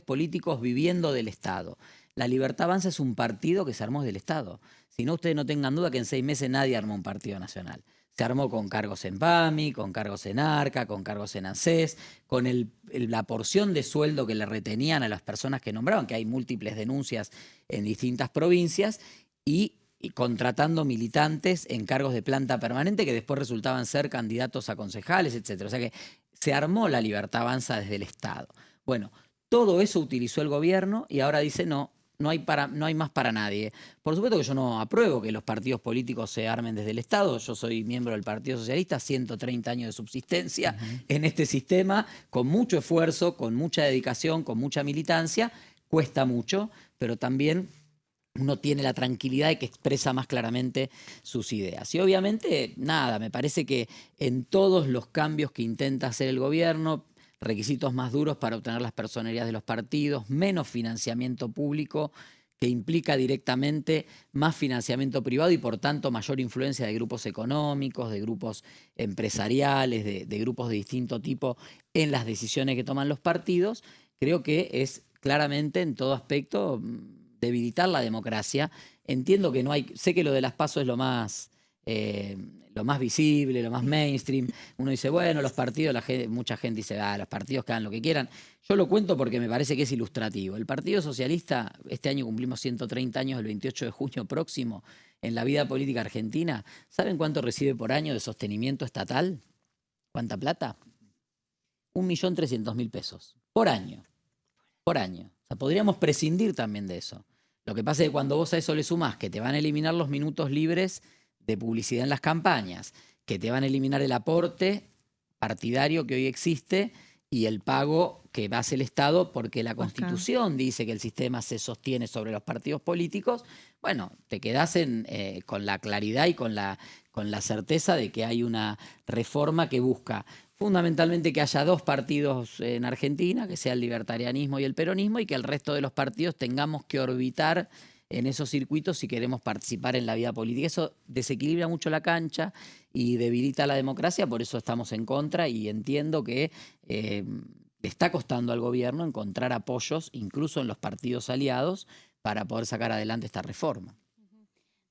políticos viviendo del Estado. La Libertad Avanza es un partido que se armó desde el Estado. Si no, ustedes no tengan duda que en 6 meses nadie armó un partido nacional. Se armó con cargos en PAMI, con cargos en ARCA, con cargos en ANSES, con la porción de sueldo que le retenían a las personas que nombraban, que hay múltiples denuncias en distintas provincias, y contratando militantes en cargos de planta permanente que después resultaban ser candidatos a concejales, etc. O sea que se armó la Libertad Avanza desde el Estado. Bueno, todo eso utilizó el gobierno y ahora dice no hay más para nadie. Por supuesto que yo no apruebo que los partidos políticos se armen desde el Estado. Yo soy miembro del Partido Socialista, 130 años de subsistencia en este sistema, con mucho esfuerzo, con mucha dedicación, con mucha militancia. Cuesta mucho, pero también uno tiene la tranquilidad de que expresa más claramente sus ideas. Y obviamente, nada, me parece que en todos los cambios que intenta hacer el gobierno, requisitos más duros para obtener las personerías de los partidos, menos financiamiento público, que implica directamente más financiamiento privado y por tanto mayor influencia de grupos económicos, de grupos empresariales, de grupos de distinto tipo en las decisiones que toman los partidos. Creo que es claramente en todo aspecto debilitar la democracia. Entiendo que no hay, sé que lo de las PASO es lo más visible, lo más mainstream. Uno dice, bueno, los partidos, mucha gente dice, los partidos que hagan lo que quieran. Yo lo cuento porque me parece que es ilustrativo. El Partido Socialista, este año cumplimos 130 años, el 28 de junio próximo, en la vida política argentina. ¿Saben cuánto recibe por año de sostenimiento estatal? ¿Cuánta plata? 1.300.000 pesos. Por año. Por año. O sea, podríamos prescindir también de eso. Lo que pasa es que cuando vos a eso le sumás que te van a eliminar los minutos libres de publicidad en las campañas, que te van a eliminar el aporte partidario que hoy existe y el pago que hace el Estado porque la Constitución dice que el sistema se sostiene sobre los partidos políticos, bueno, te quedás con la claridad y con la certeza de que hay una reforma que busca fundamentalmente que haya 2 partidos en Argentina, que sea el libertarianismo y el peronismo, y que el resto de los partidos tengamos que orbitar en esos circuitos si queremos participar en la vida política. Eso desequilibra mucho la cancha y debilita la democracia, por eso estamos en contra y entiendo que le está costando al gobierno encontrar apoyos, incluso en los partidos aliados, para poder sacar adelante esta reforma.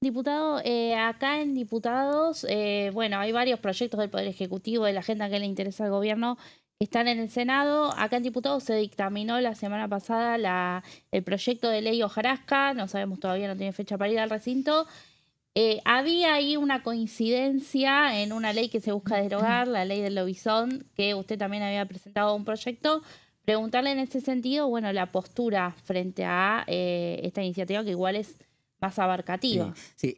Diputado, acá en Diputados, bueno, hay varios proyectos del Poder Ejecutivo, de la agenda que le interesa al gobierno, están en el Senado. Acá en Diputados se dictaminó la semana pasada el proyecto de ley hojarasca, no sabemos todavía, no tiene fecha para ir al recinto. Había ahí una coincidencia en una ley que se busca derogar, la ley del lobizón, que usted también había presentado un proyecto. Preguntarle en ese sentido, bueno, la postura frente a esta iniciativa que igual es más abarcativa. Sí,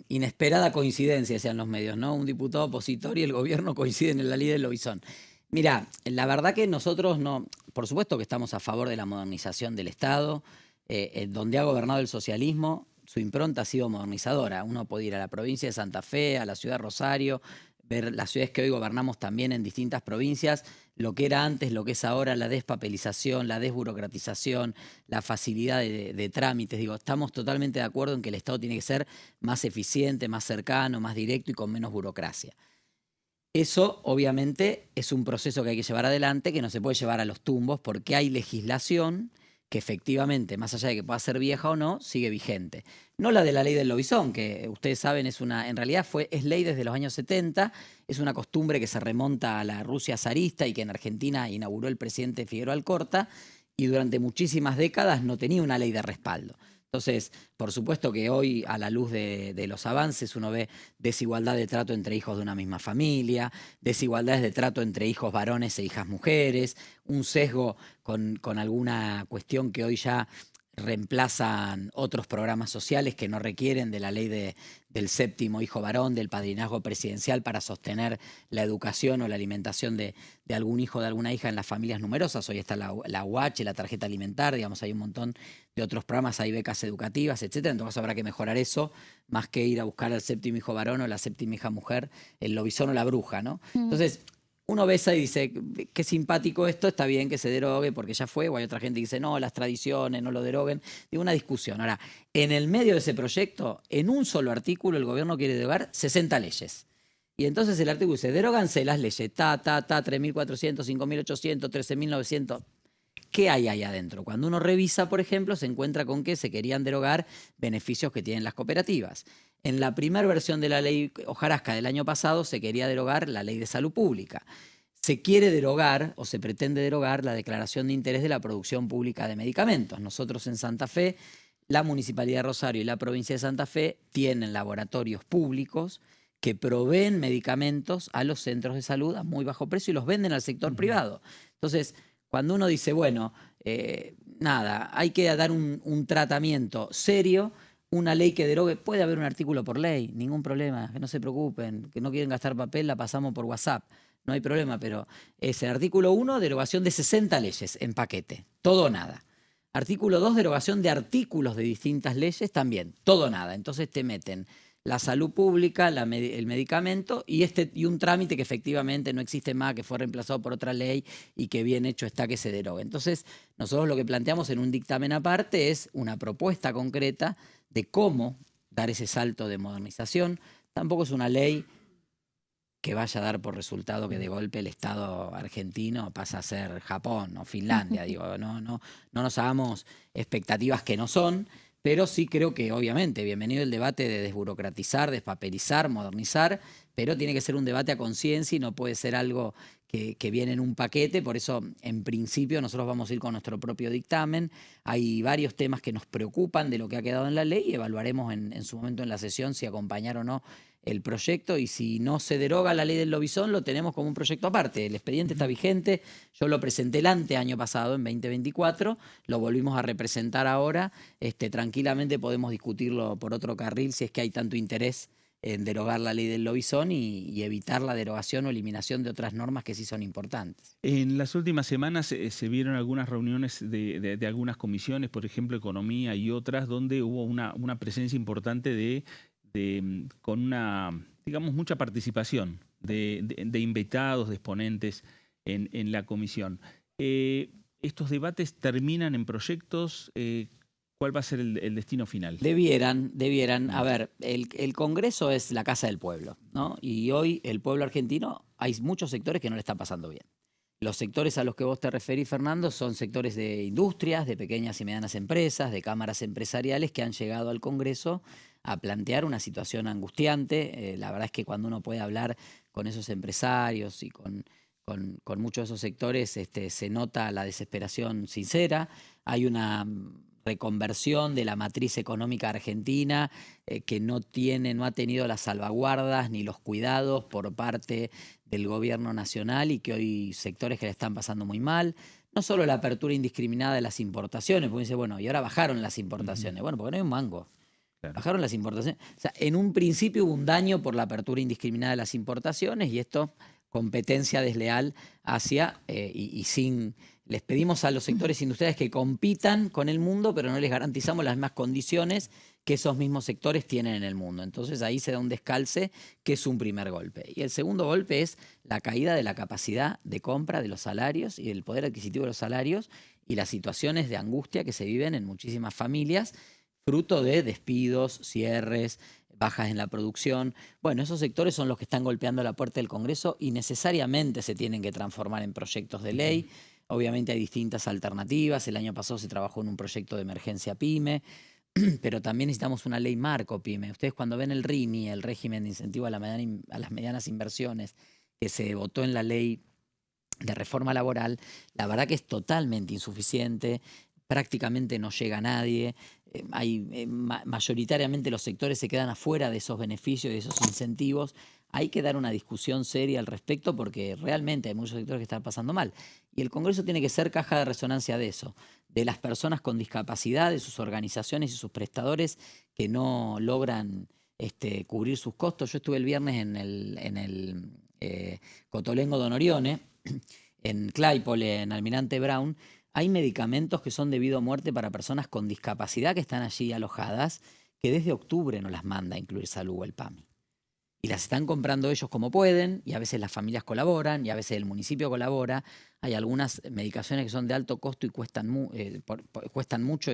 inesperada coincidencia, decían los medios, ¿no? Un diputado opositor y el gobierno coinciden en la ley del lobizón. Mira, la verdad que nosotros no, por supuesto que estamos a favor de la modernización del Estado, donde ha gobernado el socialismo, su impronta ha sido modernizadora. Uno puede ir a la provincia de Santa Fe, a la ciudad de Rosario, ver las ciudades que hoy gobernamos también en distintas provincias, lo que era antes, lo que es ahora, la despapelización, la desburocratización, la facilidad de trámites. Digo, estamos totalmente de acuerdo en que el Estado tiene que ser más eficiente, más cercano, más directo y con menos burocracia. Eso, obviamente, es un proceso que hay que llevar adelante, que no se puede llevar a los tumbos, porque hay legislación que efectivamente, más allá de que pueda ser vieja o no, sigue vigente. No la de la ley del lobizón, que ustedes saben en realidad es ley desde los años 70, es una costumbre que se remonta a la Rusia zarista y que en Argentina inauguró el presidente Figueroa Alcorta, y durante muchísimas décadas no tenía una ley de respaldo. Entonces, por supuesto que hoy, a la luz de los avances, uno ve desigualdad de trato entre hijos de una misma familia, desigualdades de trato entre hijos varones e hijas mujeres, un sesgo con alguna cuestión que hoy ya reemplazan otros programas sociales que no requieren de la ley del séptimo hijo varón, del padrinazgo presidencial para sostener la educación o la alimentación de algún hijo o de alguna hija en las familias numerosas. Hoy está la UH, la tarjeta alimentar, digamos, hay un montón de otros programas, hay becas educativas, etcétera. En todo caso habrá que mejorar eso, más que ir a buscar al séptimo hijo varón o la séptima hija mujer, el lobizón o la bruja, ¿no? Entonces, uno besa y dice, qué simpático esto, está bien que se derogue porque ya fue, o hay otra gente que dice, no, las tradiciones, no lo deroguen. Digo, una discusión. Ahora, en el medio de ese proyecto, en un solo artículo, el gobierno quiere derogar 60 leyes. Y entonces el artículo dice, deróganse las leyes, 3.400, 5.800, 13.900. ¿qué hay ahí adentro? Cuando uno revisa, por ejemplo, se encuentra con que se querían derogar beneficios que tienen las cooperativas. En la primera versión de la ley hojarasca del año pasado se quería derogar la ley de salud pública. Se quiere derogar o se pretende derogar la declaración de interés de la producción pública de medicamentos. Nosotros en Santa Fe, la Municipalidad de Rosario y la provincia de Santa Fe tienen laboratorios públicos que proveen medicamentos a los centros de salud a muy bajo precio y los venden al sector privado. Entonces, cuando uno dice, bueno, nada, hay que dar un tratamiento serio, una ley que derogue, puede haber un artículo por ley, ningún problema, que no se preocupen, que no quieren gastar papel, la pasamos por WhatsApp, no hay problema, pero es el artículo 1, derogación de 60 leyes en paquete, todo o nada. Artículo 2, derogación de artículos de distintas leyes, también, todo o nada. Entonces te meten la salud pública, el medicamento y un trámite que efectivamente no existe más, que fue reemplazado por otra ley y que bien hecho está que se derogue. Entonces, nosotros lo que planteamos en un dictamen aparte es una propuesta concreta de cómo dar ese salto de modernización. Tampoco es una ley que vaya a dar por resultado que de golpe el Estado argentino pasa a ser Japón o Finlandia. Digo, no nos hagamos expectativas que no son. Pero sí creo que, obviamente, bienvenido el debate de desburocratizar, despapelizar, modernizar, pero tiene que ser un debate a conciencia y no puede ser algo que viene en un paquete. Por eso, en principio, nosotros vamos a ir con nuestro propio dictamen. Hay varios temas que nos preocupan de lo que ha quedado en la ley y evaluaremos en su momento en la sesión si acompañar o no el proyecto, y si no se deroga la ley del lobizón, lo tenemos como un proyecto aparte. El expediente está vigente, yo lo presenté el año pasado, en 2024, lo volvimos a representar ahora, tranquilamente podemos discutirlo por otro carril si es que hay tanto interés en derogar la ley del lobizón y evitar la derogación o eliminación de otras normas que sí son importantes. En las últimas semanas se vieron algunas reuniones de algunas comisiones, por ejemplo, Economía y otras, donde hubo una presencia importante con una, digamos, mucha participación de invitados, de exponentes en la comisión. ¿Estos debates terminan en proyectos? ¿Cuál va a ser el destino final? Debieran. A ver, el Congreso es la casa del pueblo, ¿no? Y hoy el pueblo argentino, hay muchos sectores que no le están pasando bien. Los sectores a los que vos te referís, Fernando, son sectores de industrias, de pequeñas y medianas empresas, de cámaras empresariales que han llegado al Congreso a plantear una situación angustiante. La verdad es que cuando uno puede hablar con esos empresarios y con muchos de esos sectores, se nota la desesperación sincera. Hay una reconversión de la matriz económica argentina que no ha tenido las salvaguardas ni los cuidados por parte del gobierno nacional y que hoy sectores que le están pasando muy mal. No solo la apertura indiscriminada de las importaciones, porque dice, bueno, y ahora bajaron las importaciones. Bueno, porque no hay un mango. Claro. Bajaron las importaciones. O sea, en un principio hubo un daño por la apertura indiscriminada de las importaciones y esto, competencia desleal hacia y sin... Les pedimos a los sectores industriales que compitan con el mundo, pero no les garantizamos las mismas condiciones que esos mismos sectores tienen en el mundo. Entonces ahí se da un descalce que es un primer golpe. Y el segundo golpe es la caída de la capacidad de compra de los salarios y del poder adquisitivo de los salarios y las situaciones de angustia que se viven en muchísimas familias, fruto de despidos, cierres, bajas en la producción. Bueno, esos sectores son los que están golpeando la puerta del Congreso y necesariamente se tienen que transformar en proyectos de ley. Obviamente hay distintas alternativas. El año pasado se trabajó en un proyecto de emergencia PYME, pero también necesitamos una ley marco PYME. Ustedes cuando ven el RINI, el régimen de incentivo a las medianas inversiones, que se votó en la ley de reforma laboral, la verdad que es totalmente insuficiente, prácticamente no llega a nadie. Mayoritariamente los sectores se quedan afuera de esos beneficios, de esos incentivos. Hay que dar una discusión seria al respecto porque realmente hay muchos sectores que están pasando mal. Y el Congreso tiene que ser caja de resonancia de eso, de las personas con discapacidad, de sus organizaciones y sus prestadores que no logran cubrir sus costos. Yo estuve el viernes en el Cotolengo Donorione, en Claypole, en Almirante Brown. Hay medicamentos que son debido a muerte para personas con discapacidad que están allí alojadas, que desde octubre no las manda a incluir Salud o el PAMI. y las están comprando ellos como pueden, y a veces las familias colaboran, y a veces el municipio colabora. Hay algunas medicaciones que son de alto costo y cuestan mucho,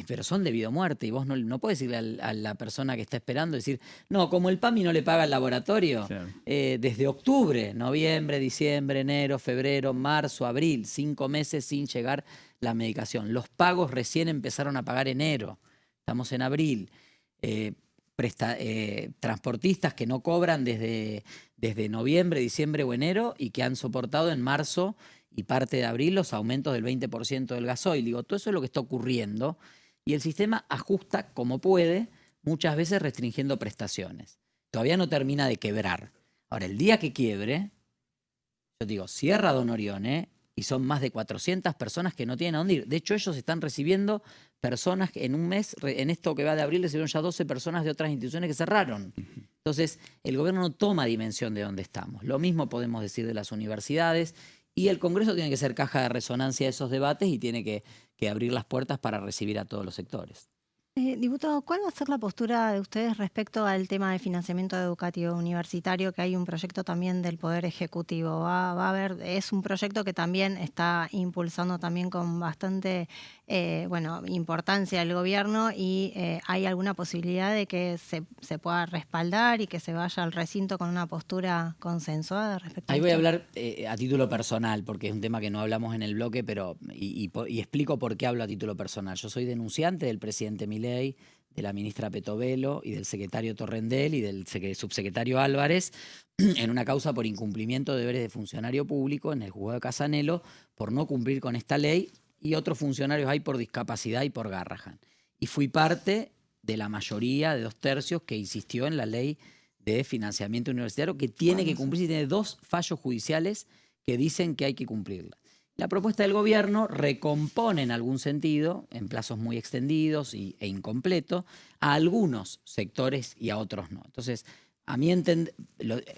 pero son de vida o muerte. Y vos no podés decirle a la persona que está esperando, decir, no, como el PAMI no le paga el laboratorio, claro. Desde octubre, noviembre, diciembre, enero, febrero, marzo, abril, 5 meses sin llegar la medicación. Los pagos recién empezaron a pagar enero. Estamos en abril. Transportistas que no cobran desde noviembre, diciembre o enero y que han soportado en marzo y parte de abril los aumentos del 20% del gasoil. Digo, todo eso es lo que está ocurriendo y el sistema ajusta como puede, muchas veces restringiendo prestaciones. Todavía no termina de quebrar. Ahora, el día que quiebre, yo digo, cierra Don Orione y son más de 400 personas que no tienen a dónde ir. De hecho, ellos están recibiendo personas en un mes, en esto que va de abril, recibieron ya 12 personas de otras instituciones que cerraron. Entonces, el gobierno no toma dimensión de dónde estamos. Lo mismo podemos decir de las universidades y el Congreso tiene que ser caja de resonancia de esos debates y tiene que abrir las puertas para recibir a todos los sectores. Diputado, ¿cuál va a ser la postura de ustedes respecto al tema de financiamiento educativo universitario? Que hay un proyecto también del Poder Ejecutivo. Va a haber, es un proyecto que también está impulsando también con bastante importancia el gobierno y hay alguna posibilidad de que se pueda respaldar y que se vaya al recinto con una postura consensuada respecto a Ahí esto. voy a hablar a título personal, porque es un tema que no hablamos en el bloque, pero y explico por qué hablo a título personal. Yo soy denunciante del presidente Milei, de la ministra Petovelo y del secretario Torrendel y del subsecretario Álvarez en una causa por incumplimiento de deberes de funcionario público en el juzgado de Casanelo por no cumplir con esta ley y otros funcionarios hay por discapacidad y por Garrahan. Y fui parte de la mayoría de 2/3 que insistió en la ley de financiamiento universitario que tiene que cumplirse y tiene 2 fallos judiciales que dicen que hay que cumplirla. La propuesta del gobierno recompone en algún sentido, en plazos muy extendidos e incompleto, a algunos sectores y a otros no. Entonces, a mí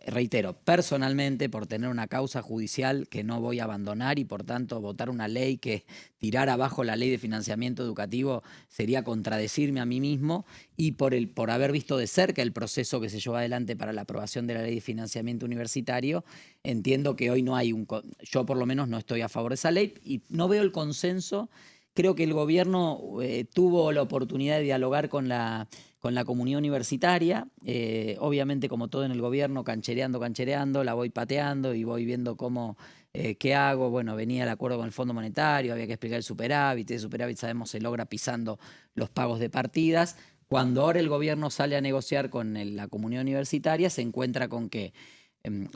reitero, personalmente, por tener una causa judicial que no voy a abandonar y por tanto votar una ley que tirar abajo la ley de financiamiento educativo sería contradecirme a mí mismo y por haber visto de cerca el proceso que se llevó adelante para la aprobación de la ley de financiamiento universitario, entiendo que hoy no hay yo por lo menos no estoy a favor de esa ley y no veo el consenso. Creo que el gobierno tuvo la oportunidad de dialogar con la comunidad universitaria, obviamente como todo en el gobierno, canchereando, la voy pateando y voy viendo qué hago. Bueno, venía el acuerdo con el Fondo Monetario, había que explicar el superávit sabemos se logra pisando los pagos de partidas. Cuando ahora el gobierno sale a negociar con la comunidad universitaria, se encuentra con que,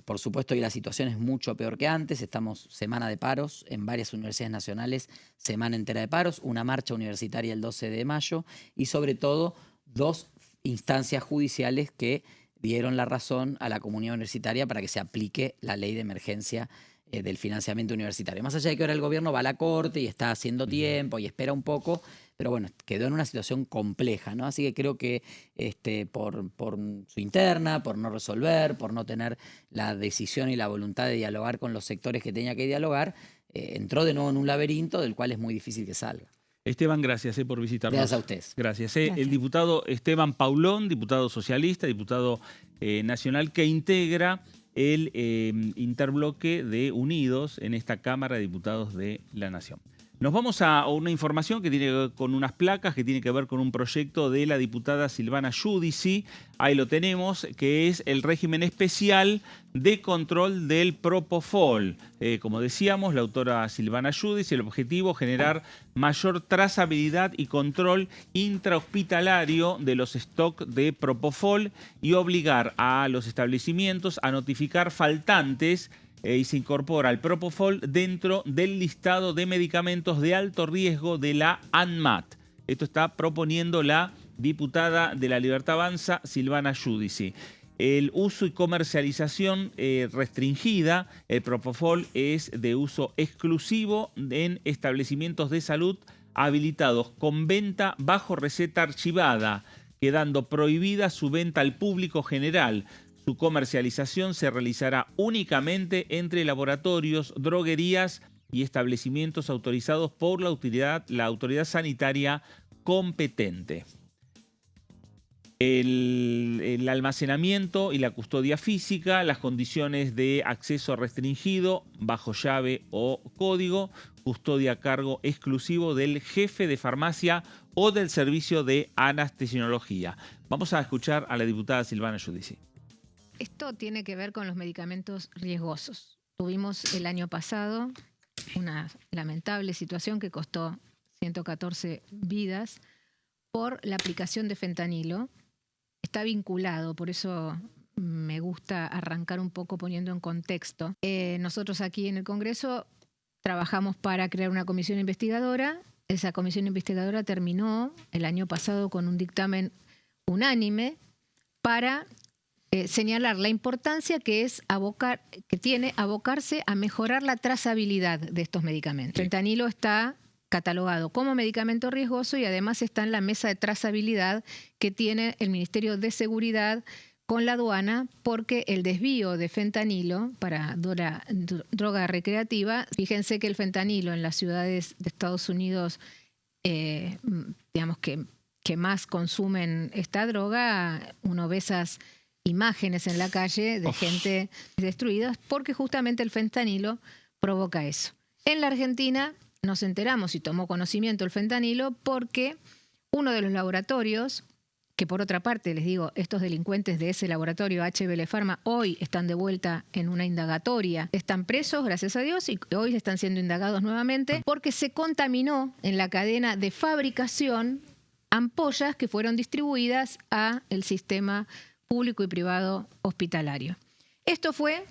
por supuesto, hoy la situación es mucho peor que antes. Estamos semana de paros en varias universidades nacionales, semana entera de paros, una marcha universitaria el 12 de mayo y sobre todo 2 instancias judiciales que dieron la razón a la comunidad universitaria para que se aplique la ley de emergencia del financiamiento universitario. Más allá de que ahora el gobierno va a la corte y está haciendo tiempo y espera un poco, pero bueno, quedó en una situación compleja, ¿no? Así que creo que por su interna, por no resolver, por no tener la decisión y la voluntad de dialogar con los sectores que tenía que dialogar, entró de nuevo en un laberinto del cual es muy difícil que salga. Esteban, gracias por visitarnos. Gracias a ustedes. Gracias. El diputado Esteban Paulón, diputado socialista, diputado nacional, que integra el interbloque de Unidos en esta Cámara de Diputados de la Nación. Nos vamos a una información que tiene que ver con unas placas, que tiene que ver con un proyecto de la diputada Silvana Giudici. Ahí lo tenemos, que es el régimen especial de control del Propofol. Como decíamos, la autora Silvana Giudici, el objetivo es generar mayor trazabilidad y control intrahospitalario de los stocks de Propofol y obligar a los establecimientos a notificar faltantes y se incorpora el Propofol dentro del listado de medicamentos de alto riesgo de la ANMAT. Esto está proponiendo la diputada de La Libertad Avanza, Silvana Giudici. El uso y comercialización restringida, el Propofol es de uso exclusivo en establecimientos de salud habilitados con venta bajo receta archivada, quedando prohibida su venta al público general. Su comercialización se realizará únicamente entre laboratorios, droguerías y establecimientos autorizados por la autoridad sanitaria competente. el almacenamiento y la custodia física, las condiciones de acceso restringido, bajo llave o código, custodia a cargo exclusivo del jefe de farmacia o del servicio de anestesiología. Vamos a escuchar a la diputada Silvana Giudici. Esto tiene que ver con los medicamentos riesgosos. Tuvimos el año pasado una lamentable situación que costó 114 vidas por la aplicación de fentanilo. Está vinculado, por eso me gusta arrancar un poco poniendo en contexto. Nosotros aquí en el Congreso trabajamos para crear una comisión investigadora. Esa comisión investigadora terminó el año pasado con un dictamen unánime para señalar la importancia que tiene abocarse a mejorar la trazabilidad de estos medicamentos. El fentanilo está catalogado como medicamento riesgoso y además está en la mesa de trazabilidad que tiene el Ministerio de Seguridad con la aduana, porque el desvío de fentanilo para droga recreativa, fíjense que el fentanilo en las ciudades de Estados Unidos, digamos que más consumen esta droga, uno ve esas imágenes en la calle de gente destruida, porque justamente el fentanilo provoca eso. En la Argentina nos enteramos y tomó conocimiento el fentanilo porque uno de los laboratorios, que por otra parte, les digo, estos delincuentes de ese laboratorio HBL Pharma hoy están de vuelta en una indagatoria, están presos, gracias a Dios, y hoy están siendo indagados nuevamente porque se contaminó en la cadena de fabricación ampollas que fueron distribuidas a el sistema público y privado hospitalario. Esto fue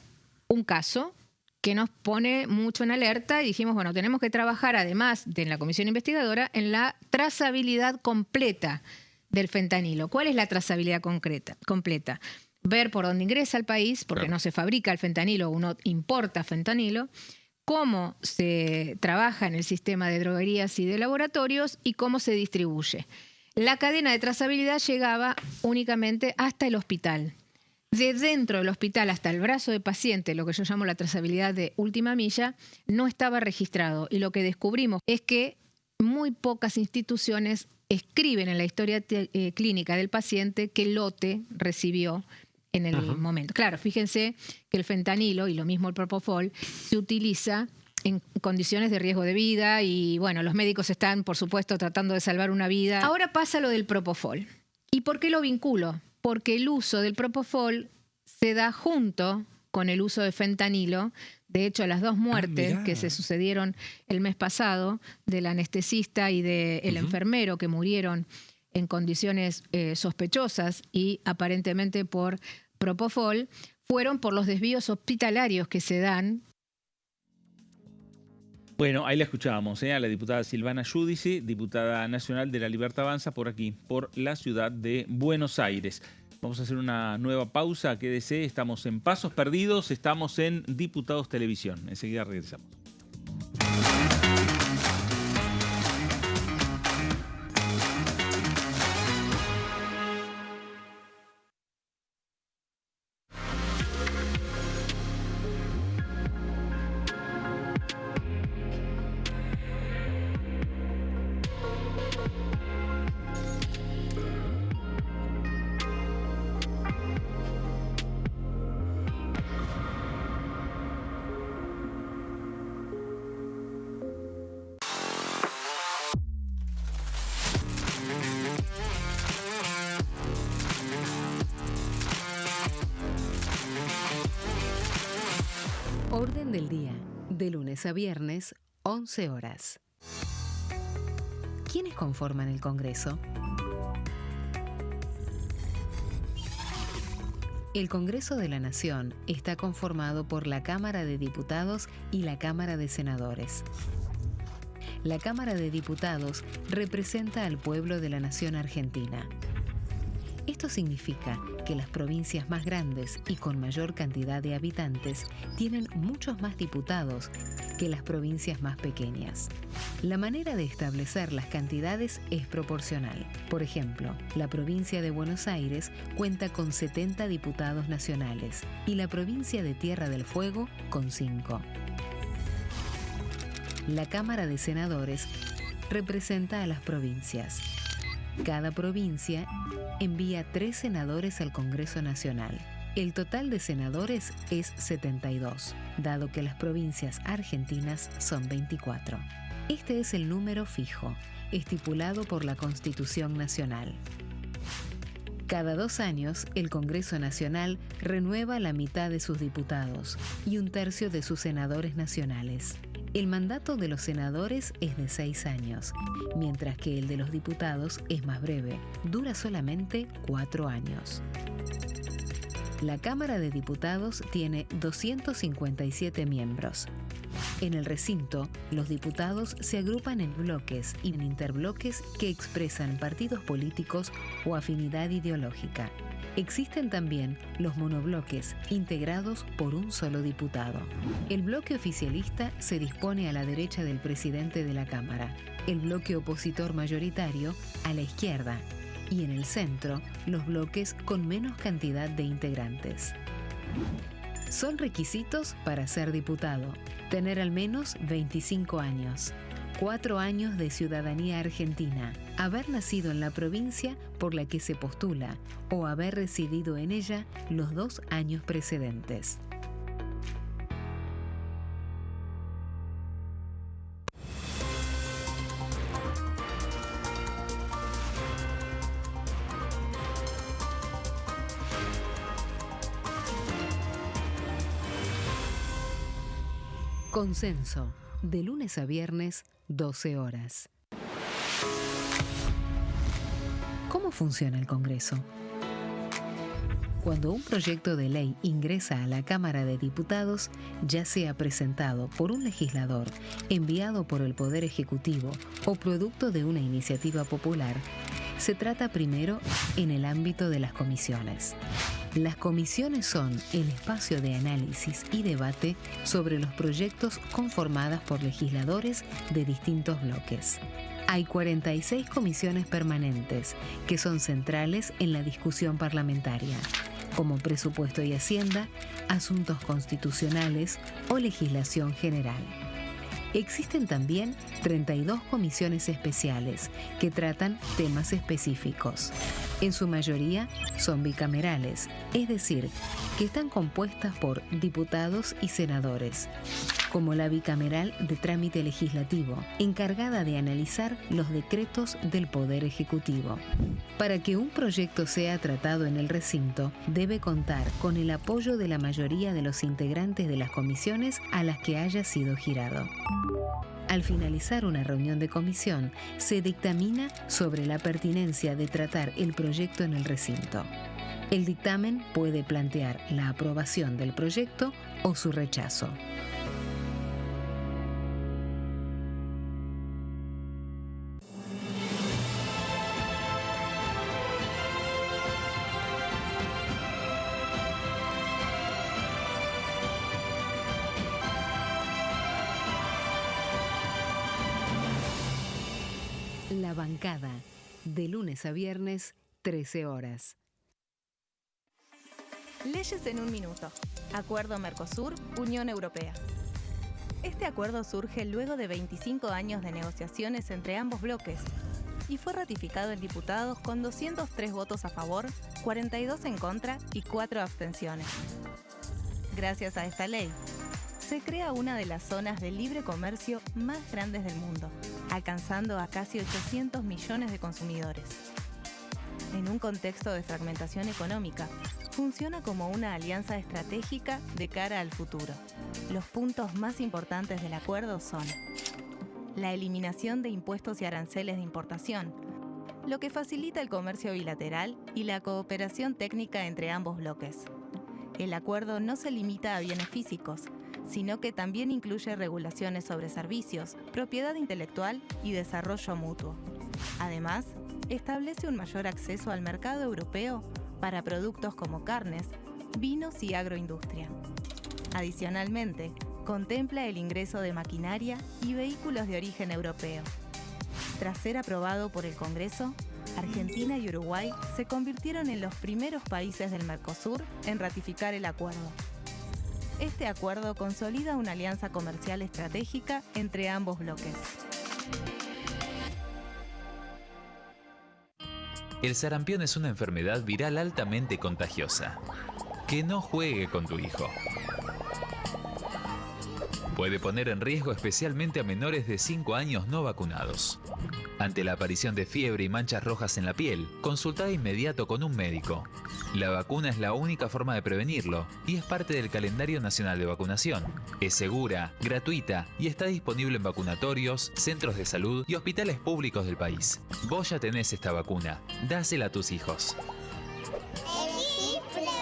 un caso que nos pone mucho en alerta y dijimos, bueno, tenemos que trabajar, además de en la comisión investigadora, en la trazabilidad completa del fentanilo. ¿Cuál es la trazabilidad completa? Ver por dónde ingresa al país, porque no se fabrica el fentanilo, uno importa fentanilo, cómo se trabaja en el sistema de droguerías y de laboratorios y cómo se distribuye. La cadena de trazabilidad llegaba únicamente hasta el hospital. De dentro del hospital hasta el brazo de paciente, lo que yo llamo la trazabilidad de última milla, no estaba registrado. Y lo que descubrimos es que muy pocas instituciones escriben en la historia clínica del paciente qué lote recibió en el momento. Claro, fíjense que el fentanilo, y lo mismo el propofol, se utiliza en condiciones de riesgo de vida y, bueno, los médicos están, por supuesto, tratando de salvar una vida. Ahora pasa lo del propofol. ¿Y por qué lo vinculo? Porque el uso del propofol se da junto con el uso de fentanilo. De hecho, las dos muertes que se sucedieron el mes pasado, del anestesista y del enfermero que murieron en condiciones sospechosas y aparentemente por propofol, fueron por los desvíos hospitalarios que se dan. Bueno, ahí la escuchábamos, a la diputada Silvana Giudici, diputada nacional de La Libertad Avanza, por aquí, por la ciudad de Buenos Aires. Vamos a hacer una nueva pausa, quédese, estamos en Pasos Perdidos, estamos en Diputados Televisión. Enseguida regresamos. Orden del día, de lunes a viernes, 11 horas. ¿Quiénes conforman el Congreso? El Congreso de la Nación está conformado por la Cámara de Diputados y la Cámara de Senadores. La Cámara de Diputados representa al pueblo de la nación argentina. Esto significa que las provincias más grandes y con mayor cantidad de habitantes tienen muchos más diputados que las provincias más pequeñas. La manera de establecer las cantidades es proporcional. Por ejemplo, la provincia de Buenos Aires cuenta con 70 diputados nacionales y la provincia de Tierra del Fuego con 5. La Cámara de Senadores representa a las provincias. Cada provincia envía 3 senadores al Congreso Nacional. El total de senadores es 72, dado que las provincias argentinas son 24. Este es el número fijo, estipulado por la Constitución Nacional. Cada 2 años, el Congreso Nacional renueva la mitad de sus diputados y 1/3 de sus senadores nacionales. El mandato de los senadores es de 6 años, mientras que el de los diputados es más breve, dura solamente 4 años. La Cámara de Diputados tiene 257 miembros. En el recinto, los diputados se agrupan en bloques y en interbloques que expresan partidos políticos o afinidad ideológica. Existen también los monobloques, integrados por un solo diputado. El bloque oficialista se dispone a la derecha del presidente de la Cámara, el bloque opositor mayoritario a la izquierda, y en el centro, los bloques con menos cantidad de integrantes. Son requisitos para ser diputado: tener al menos 25 años, 4 años de ciudadanía argentina, haber nacido en la provincia por la que se postula o haber residido en ella los 2 años precedentes. Consenso, de lunes a viernes, 12 horas. ¿Cómo funciona el Congreso? Cuando un proyecto de ley ingresa a la Cámara de Diputados, ya sea presentado por un legislador, enviado por el Poder Ejecutivo o producto de una iniciativa popular, se trata primero en el ámbito de las comisiones. Las comisiones son el espacio de análisis y debate sobre los proyectos conformadas por legisladores de distintos bloques. Hay 46 comisiones permanentes que son centrales en la discusión parlamentaria, como Presupuesto y Hacienda, Asuntos Constitucionales o Legislación General. Existen también 32 comisiones especiales que tratan temas específicos. En su mayoría son bicamerales, es decir, que están compuestas por diputados y senadores, como la bicameral de trámite legislativo, encargada de analizar los decretos del Poder Ejecutivo. Para que un proyecto sea tratado en el recinto, debe contar con el apoyo de la mayoría de los integrantes de las comisiones a las que haya sido girado. Al finalizar una reunión de comisión, se dictamina sobre la pertinencia de tratar el proyecto en el recinto. El dictamen puede plantear la aprobación del proyecto o su rechazo. La Bancada, de lunes a viernes, 13 horas. Leyes en un minuto. Acuerdo Mercosur-Unión Europea. Este acuerdo surge luego de 25 años de negociaciones entre ambos bloques y fue ratificado en diputados con 203 votos a favor, 42 en contra y 4 abstenciones. Gracias a esta ley, se crea una de las zonas de libre comercio más grandes del mundo, alcanzando a casi 800 millones de consumidores. En un contexto de fragmentación económica, funciona como una alianza estratégica de cara al futuro. Los puntos más importantes del acuerdo son la eliminación de impuestos y aranceles de importación, lo que facilita el comercio bilateral y la cooperación técnica entre ambos bloques. El acuerdo no se limita a bienes físicos, sino que también incluye regulaciones sobre servicios, propiedad intelectual y desarrollo mutuo. Además, establece un mayor acceso al mercado europeo para productos como carnes, vinos y agroindustria. Adicionalmente, contempla el ingreso de maquinaria y vehículos de origen europeo. Tras ser aprobado por el Congreso, Argentina y Uruguay se convirtieron en los primeros países del Mercosur en ratificar el acuerdo. Este acuerdo consolida una alianza comercial estratégica entre ambos bloques. El sarampión es una enfermedad viral altamente contagiosa. Que no juegue con tu hijo. Puede poner en riesgo especialmente a menores de 5 años no vacunados. Ante la aparición de fiebre y manchas rojas en la piel, consulta de inmediato con un médico. La vacuna es la única forma de prevenirlo y es parte del calendario nacional de vacunación. Es segura, gratuita y está disponible en vacunatorios, centros de salud y hospitales públicos del país. Vos ya tenés esta vacuna, dásela a tus hijos. Elegí prevenir.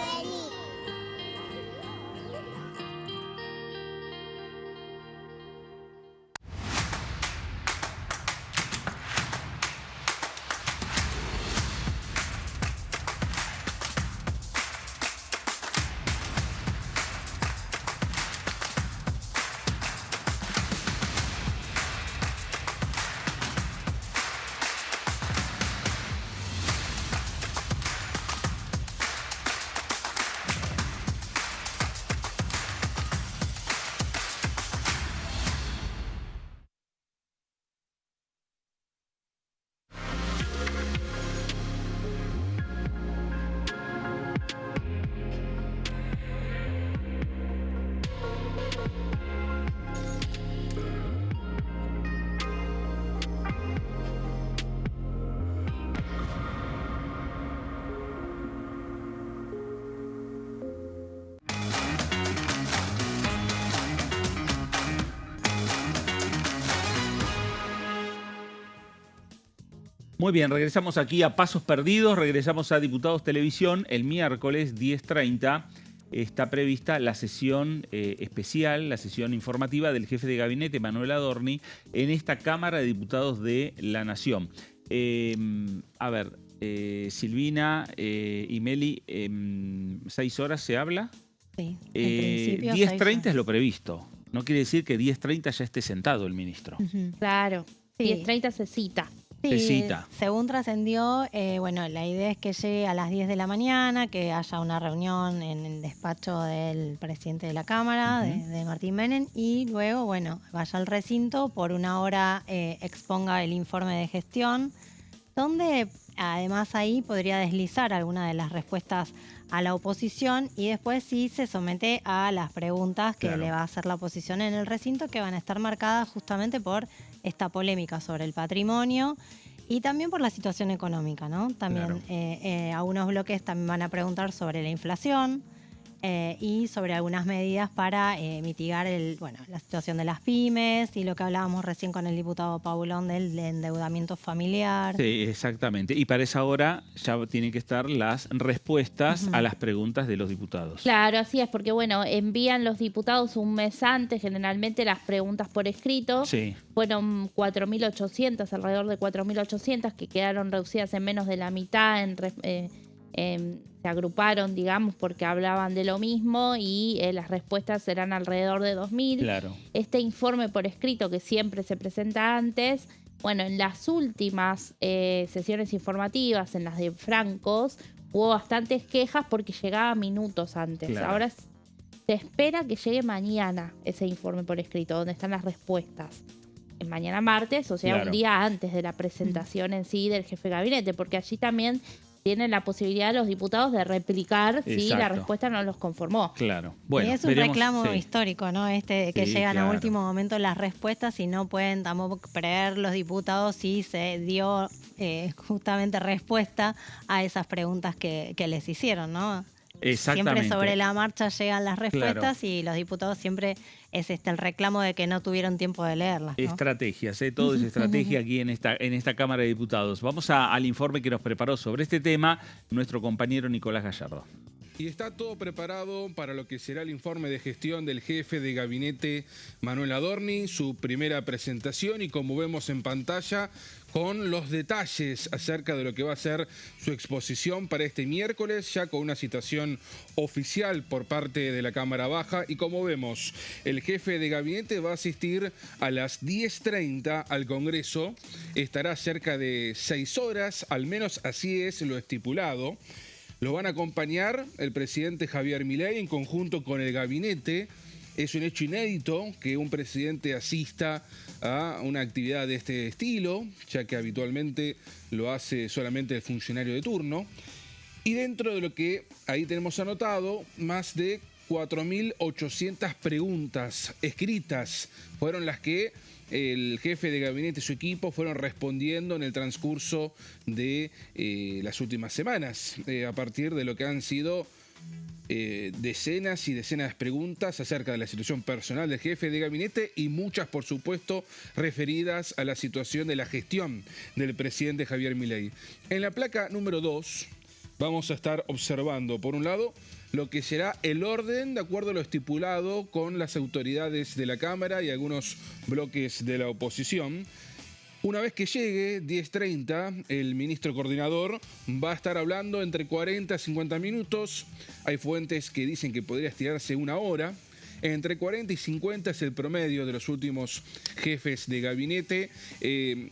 Muy bien, regresamos aquí a Pasos Perdidos, regresamos a Diputados Televisión. El miércoles 10:30 está prevista la sesión especial, la sesión informativa del jefe de gabinete, Manuel Adorni, en esta Cámara de Diputados de la Nación. Silvina y Meli, 6 horas se habla. Sí, en principio 10:30 es lo previsto. No quiere decir que 10:30 ya esté sentado el ministro. Claro, Sí. 10:30 se cita. Se cita. Según trascendió, la idea es que llegue a las 10 de la mañana, que haya una reunión en el despacho del presidente de la Cámara, de Martín Menem, y luego, vaya al recinto, por una hora exponga el informe de gestión, donde además ahí podría deslizar alguna de las respuestas a la oposición y después sí se somete a las preguntas que le va a hacer la oposición en el recinto, que van a estar marcadas justamente por esta polémica sobre el patrimonio y también por la situación económica, ¿no? También algunos bloques también van a preguntar sobre la inflación y sobre algunas medidas para mitigar la situación de las pymes y lo que hablábamos recién con el diputado Paulón del endeudamiento familiar. Sí, exactamente. Y para esa hora ya tienen que estar las respuestas a las preguntas de los diputados. Claro, así es, porque envían los diputados un mes antes generalmente las preguntas por escrito. Sí. Fueron 4.800, alrededor de 4.800, que quedaron reducidas en menos de la mitad, se agruparon, digamos, porque hablaban de lo mismo y las respuestas serán alrededor de 2.000. Claro. Este informe por escrito que siempre se presenta antes, en las últimas sesiones informativas, en las de francos, hubo bastantes quejas porque llegaba minutos antes. Claro. Ahora se espera que llegue mañana ese informe por escrito, donde están las respuestas. Mañana martes, o sea, un día antes de la presentación en sí del jefe de gabinete, porque allí también tienen la posibilidad los diputados de replicar si la respuesta no los conformó. Claro. Bueno, y es un reclamo histórico, ¿no? Que llegan a último momento las respuestas y no pueden tampoco prever los diputados si se dio justamente respuesta a esas preguntas que les hicieron, ¿no? Exactamente. Siempre sobre la marcha llegan las respuestas y los diputados siempre es el reclamo de que no tuvieron tiempo de leerlas, ¿no? Estrategias, todo es estrategia aquí en esta Cámara de Diputados. Vamos al informe que nos preparó sobre este tema nuestro compañero Nicolás Gallardo. Y está todo preparado para lo que será el informe de gestión del jefe de gabinete Manuel Adorni, su primera presentación y como vemos en pantalla con los detalles acerca de lo que va a ser su exposición para este miércoles, ya con una citación oficial por parte de la Cámara Baja y como vemos, el jefe de gabinete va a asistir a las 10:30 al Congreso, estará cerca de 6 horas, al menos así es lo estipulado. Lo van a acompañar el presidente Javier Milei en conjunto con el gabinete Es un hecho inédito que un presidente asista a una actividad de este estilo, ya que habitualmente lo hace solamente el funcionario de turno. Y dentro de lo que ahí tenemos anotado, más de 4.800 preguntas escritas fueron las que el jefe de gabinete y su equipo fueron respondiendo en el transcurso de las últimas semanas, a partir de lo que han sido decenas y decenas de preguntas acerca de la situación personal del jefe de gabinete y muchas, por supuesto, referidas a la situación de la gestión del presidente Javier Milei. En la placa número 2 vamos a estar observando, por un lado, lo que será el orden de acuerdo a lo estipulado con las autoridades de la Cámara y algunos bloques de la oposición. Una vez que llegue 10:30, el ministro coordinador va a estar hablando entre 40 y 50 minutos. Hay fuentes que dicen que podría estirarse 1 hora. Entre 40 y 50 es el promedio de los últimos jefes de gabinete.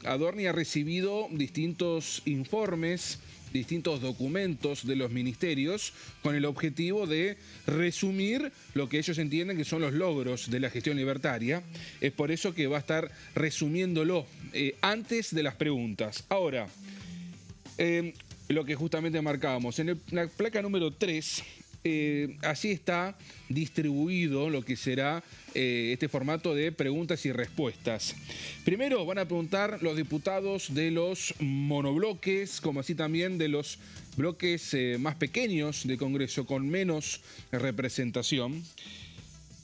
Adorni ha recibido distintos informes, distintos documentos de los ministerios con el objetivo de resumir lo que ellos entienden que son los logros de la gestión libertaria. Es por eso que va a estar resumiéndolo antes de las preguntas. Ahora, lo que justamente marcábamos, en la placa número 3, así está distribuido lo que será este formato de preguntas y respuestas. Primero van a preguntar los diputados de los monobloques, como así también de los bloques más pequeños de Congreso, con menos representación.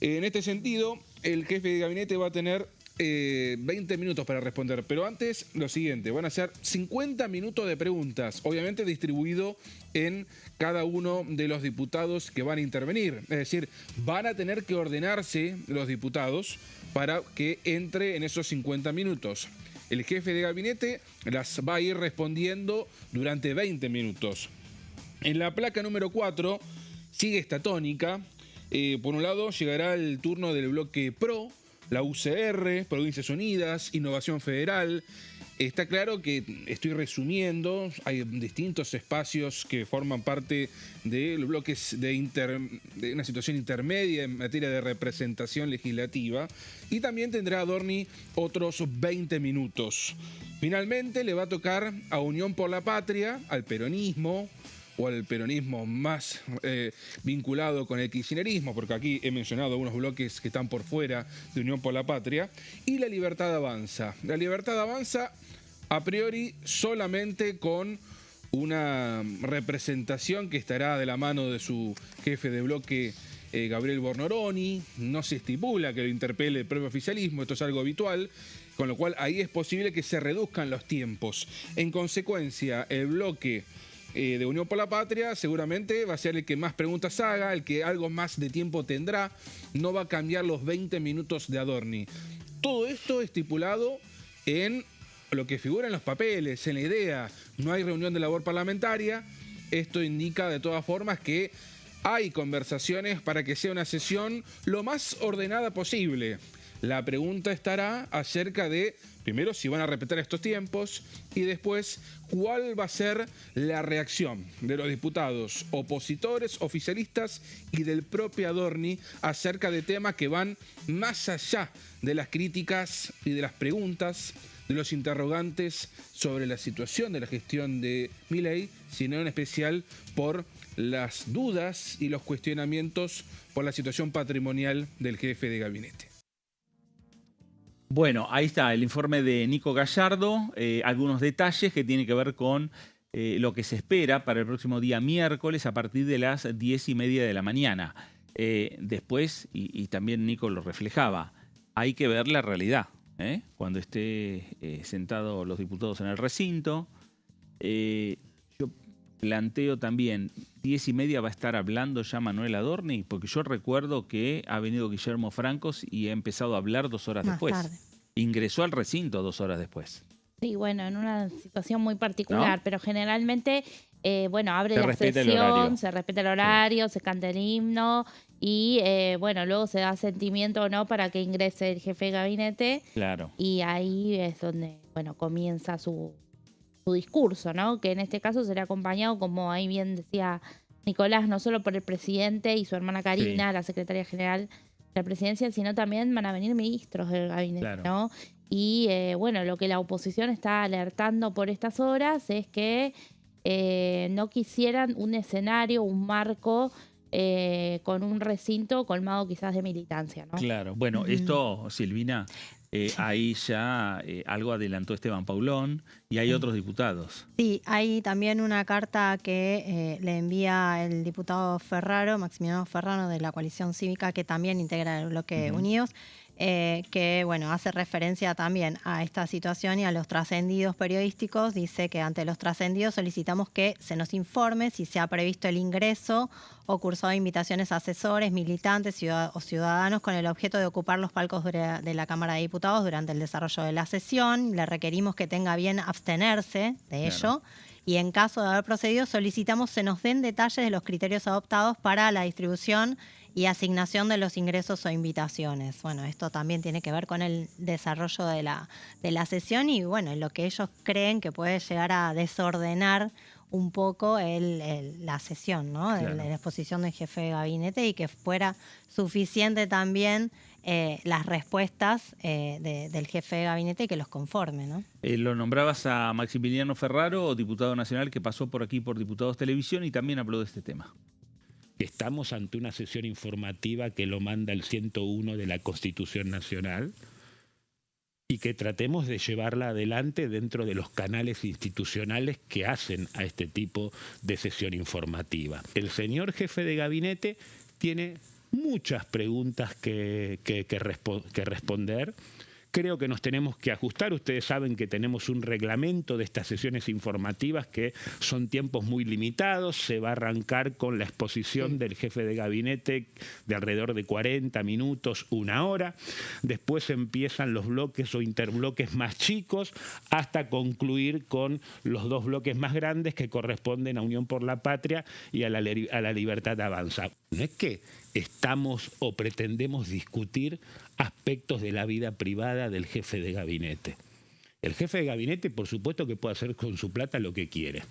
En este sentido, el jefe de gabinete va a tener 20 minutos para responder, pero antes lo siguiente, van a ser 50 minutos de preguntas, obviamente distribuido en cada uno de los diputados que van a intervenir, es decir, van a tener que ordenarse los diputados para que entre en esos 50 minutos. El jefe de gabinete las va a ir respondiendo durante 20 minutos. En la placa número 4 sigue esta tónica. Por un lado llegará el turno del bloque PRO, la UCR, Provincias Unidas, Innovación Federal. Está claro que estoy resumiendo, hay distintos espacios que forman parte de los bloques de una situación intermedia en materia de representación legislativa, y también tendrá Adorni otros 20 minutos. Finalmente le va a tocar a Unión por la Patria, al peronismo, o al peronismo más vinculado con el kirchnerismo, porque aquí he mencionado algunos bloques que están por fuera de Unión por la Patria, y la Libertad Avanza. La Libertad Avanza, a priori, solamente con una representación que estará de la mano de su jefe de bloque, Gabriel Bornoroni. No se estipula que lo interpele el propio oficialismo, esto es algo habitual, con lo cual ahí es posible que se reduzcan los tiempos. En consecuencia, el bloque de Unión por la Patria seguramente va a ser el que más preguntas haga, el que algo más de tiempo tendrá, no va a cambiar los 20 minutos de Adorni. Todo esto estipulado en lo que figura en los papeles, en la idea. No hay reunión de labor parlamentaria. Esto indica de todas formas que hay conversaciones para que sea una sesión lo más ordenada posible. La pregunta estará acerca de, primero, si van a respetar estos tiempos, y después, cuál va a ser la reacción de los diputados opositores, oficialistas y del propio Adorni acerca de temas que van más allá de las críticas y de las preguntas, de los interrogantes sobre la situación de la gestión de Milei, sino en especial por las dudas y los cuestionamientos por la situación patrimonial del jefe de gabinete. Bueno, ahí está el informe de Nico Gallardo, algunos detalles que tienen que ver con lo que se espera para el próximo día miércoles a partir de las 10:30 de la mañana. Después, y también Nico lo reflejaba, hay que ver la realidad, cuando esté sentados los diputados en el recinto. Yo planteo también, 10:30 va a estar hablando ya Manuel Adorni, porque yo recuerdo que ha venido Guillermo Francos y ha empezado a hablar 2 horas después. Tarde. Ingresó al recinto 2 horas después. Sí, bueno, en una situación muy particular, ¿no? Pero generalmente, abre se la sesión, se respeta el horario, sí, se canta el himno y, luego se da sentimiento o no para que ingrese el jefe de gabinete. Claro. Y ahí es donde, comienza su discurso, ¿no? Que en este caso será acompañado, como ahí bien decía Nicolás, no solo por el presidente y su hermana Karina, sí, la secretaria general la presidencia, sino también van a venir ministros del gabinete, Claro. ¿no? Y bueno, lo que la oposición está alertando por estas horas es que no quisieran un escenario, un marco con un recinto colmado quizás de militancia, ¿no? Claro. Bueno, esto, Silvina, ahí ya algo adelantó Esteban Paulón y hay otros diputados. Sí, hay también una carta que le envía el diputado Ferraro, Maximiliano Ferraro, de la coalición cívica, que también integra el bloque Unidos, que bueno, hace referencia también a esta situación y a los trascendidos periodísticos. Dice que ante los trascendidos solicitamos que se nos informe si se ha previsto el ingreso o cursado invitaciones a asesores, militantes o ciudadanos con el objeto de ocupar los palcos de la Cámara de Diputados durante el desarrollo de la sesión. Le requerimos que tenga bien abstenerse de ello. Y en caso de haber procedido, solicitamos se nos den detalles de los criterios adoptados para la distribución y asignación de los ingresos o invitaciones. Bueno, esto también tiene que ver con el desarrollo de la sesión y bueno, lo que ellos creen que puede llegar a desordenar un poco la sesión, ¿no? Claro. La exposición del jefe de gabinete y que fuera suficiente también las respuestas del jefe de gabinete y que los conforme, ¿no? Lo nombrabas a Maximiliano Ferraro, diputado nacional que pasó por aquí por Diputados Televisión y también habló de este tema. Estamos ante una sesión informativa que lo manda el 101 de la Constitución Nacional y que tratemos de llevarla adelante dentro de los canales institucionales que hacen a este tipo de sesión informativa. El señor jefe de gabinete tiene muchas preguntas que responder. Creo que nos tenemos que ajustar. Ustedes saben que tenemos un reglamento de estas sesiones informativas que son tiempos muy limitados. Se va a arrancar con la exposición del jefe de gabinete de alrededor de 40 minutos, 1 hora. Después empiezan los bloques o interbloques más chicos hasta concluir con los 2 bloques más grandes que corresponden a Unión por la Patria y a la Libertad Avanza. No es que estamos o pretendemos discutir aspectos de la vida privada del jefe de gabinete. El jefe de gabinete, por supuesto, que puede hacer con su plata lo que quiere.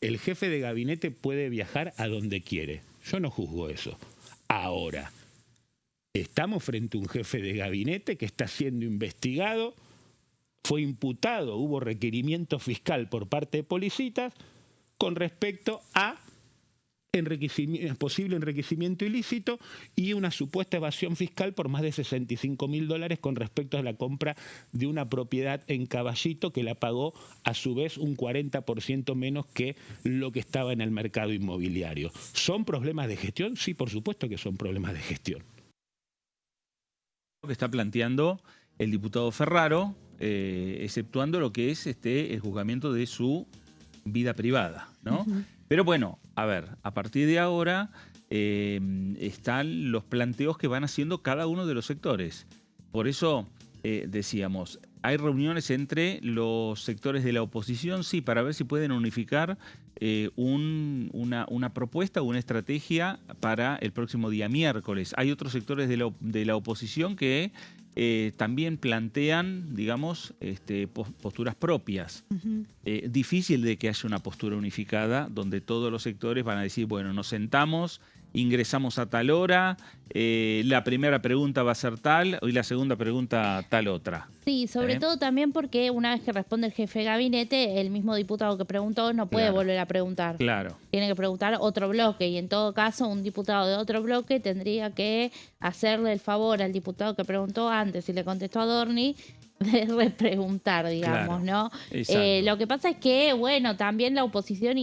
El jefe de gabinete puede viajar a donde quiere. Yo no juzgo eso. Ahora, estamos frente a un jefe de gabinete que está siendo investigado, fue imputado, hubo requerimiento fiscal por parte de Policitas con respecto a posible enriquecimiento ilícito y una supuesta evasión fiscal por más de $65.000 con respecto a la compra de una propiedad en Caballito que la pagó a su vez un 40% menos que lo que estaba en el mercado inmobiliario. ¿Son problemas de gestión? Sí, por supuesto que son problemas de gestión. Lo que está planteando el diputado Ferraro, exceptuando lo que es el juzgamiento de su vida privada, ¿no? Pero bueno, a ver, a partir de ahora están los planteos que van haciendo cada uno de los sectores. Por eso decíamos, hay reuniones entre los sectores de la oposición, sí, para ver si pueden unificar una propuesta o una estrategia para el próximo día miércoles. Hay otros sectores de la oposición que también plantean, digamos, posturas propias. Difícil de que haya una postura unificada donde todos los sectores van a decir, bueno, nos sentamos, ingresamos a tal hora, la primera pregunta va a ser tal y la segunda pregunta tal otra. Sí, sobre todo también porque una vez que responde el jefe de gabinete, el mismo diputado que preguntó no puede volver a preguntar. Claro. Tiene que preguntar otro bloque y en todo caso un diputado de otro bloque tendría que hacerle el favor al diputado que preguntó antes y le contestó a Dorni de repreguntar, digamos, Claro. ¿no? Lo que pasa es que, bueno, también la oposición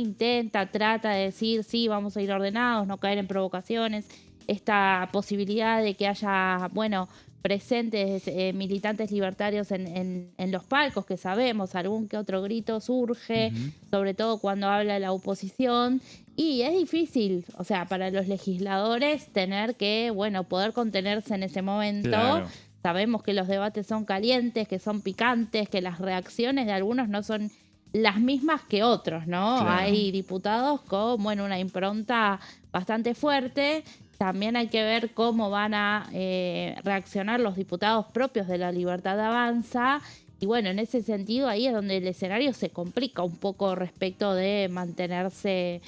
trata de decir, sí, vamos a ir ordenados, no caer en provocaciones, esta posibilidad de que haya, bueno, presentes militantes libertarios en los palcos, que sabemos, algún que otro grito surge, sobre todo cuando habla la oposición, y es difícil, o sea, para los legisladores tener que, bueno, poder contenerse en ese momento. Claro. Sabemos que los debates son calientes, que son picantes, que las reacciones de algunos no son las mismas que otros, ¿no? Claro. Hay diputados con, bueno, una impronta bastante fuerte. También hay que ver cómo van a reaccionar los diputados propios de la Libertad Avanza. Y bueno, en ese sentido ahí es donde el escenario se complica un poco respecto de mantenerse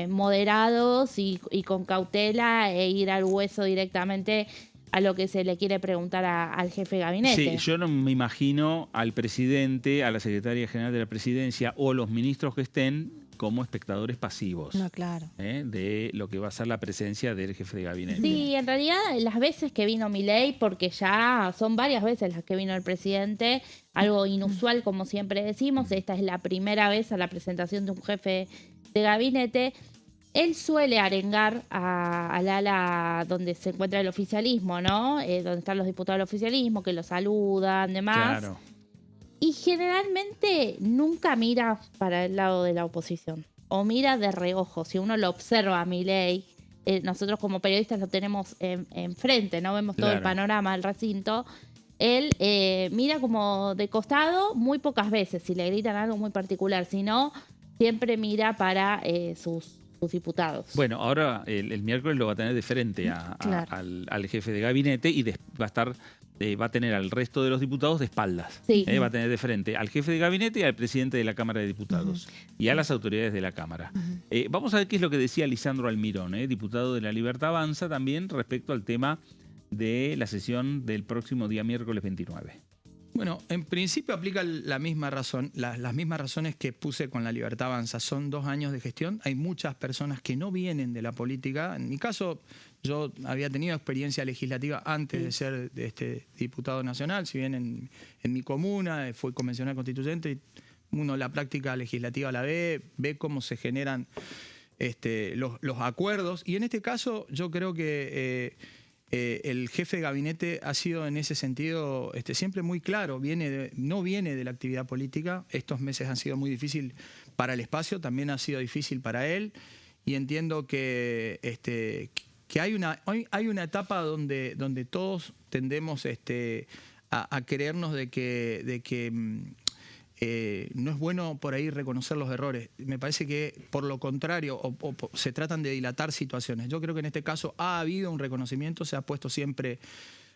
moderados y con cautela e ir al hueso directamente a lo que se le quiere preguntar al jefe de gabinete. Sí, yo no me imagino al presidente, a la secretaria general de la presidencia o los ministros que estén como espectadores pasivos. No, claro. De lo que va a ser la presencia del jefe de gabinete. Sí, en realidad las veces que vino Milei, porque ya son varias veces las que vino el presidente, algo inusual como siempre decimos, esta es la primera vez a la presentación de un jefe de gabinete. Él suele arengar al ala donde se encuentra el oficialismo, ¿no? Donde están los diputados del oficialismo, que lo saludan, demás. Claro. Y generalmente nunca mira para el lado de la oposición. O mira de reojo. Si uno lo observa a Milei, nosotros como periodistas lo tenemos enfrente, ¿no? Vemos todo el panorama del recinto. Él mira como de costado muy pocas veces, si le gritan algo muy particular. Si no, siempre mira para sus diputados. Bueno, ahora el miércoles lo va a tener de frente al jefe de gabinete y va a tener al resto de los diputados de espaldas. Sí. Va a tener de frente al jefe de gabinete y al presidente de la Cámara de Diputados y a las autoridades de la Cámara. Vamos a ver qué es lo que decía Lisandro Almirón, diputado de La Libertad Avanza, también respecto al tema de la sesión del próximo día miércoles 29. Bueno, en principio aplica la misma razón, las mismas razones que puse con La Libertad Avanza. Son 2 años de gestión. Hay muchas personas que no vienen de la política. En mi caso, yo había tenido experiencia legislativa antes de ser diputado nacional, si bien en mi comuna fui convencional constituyente. Uno la práctica legislativa la ve cómo se generan los acuerdos. Y en este caso yo creo que el jefe de gabinete ha sido en ese sentido siempre muy claro, no viene de la actividad política. Estos meses han sido muy difíciles para el espacio, también ha sido difícil para él, y entiendo que hay una etapa donde todos tendemos a creernos de que no es bueno por ahí reconocer los errores. Me parece que por lo contrario se tratan de dilatar situaciones. Yo creo que en este caso ha habido un reconocimiento, se ha puesto siempre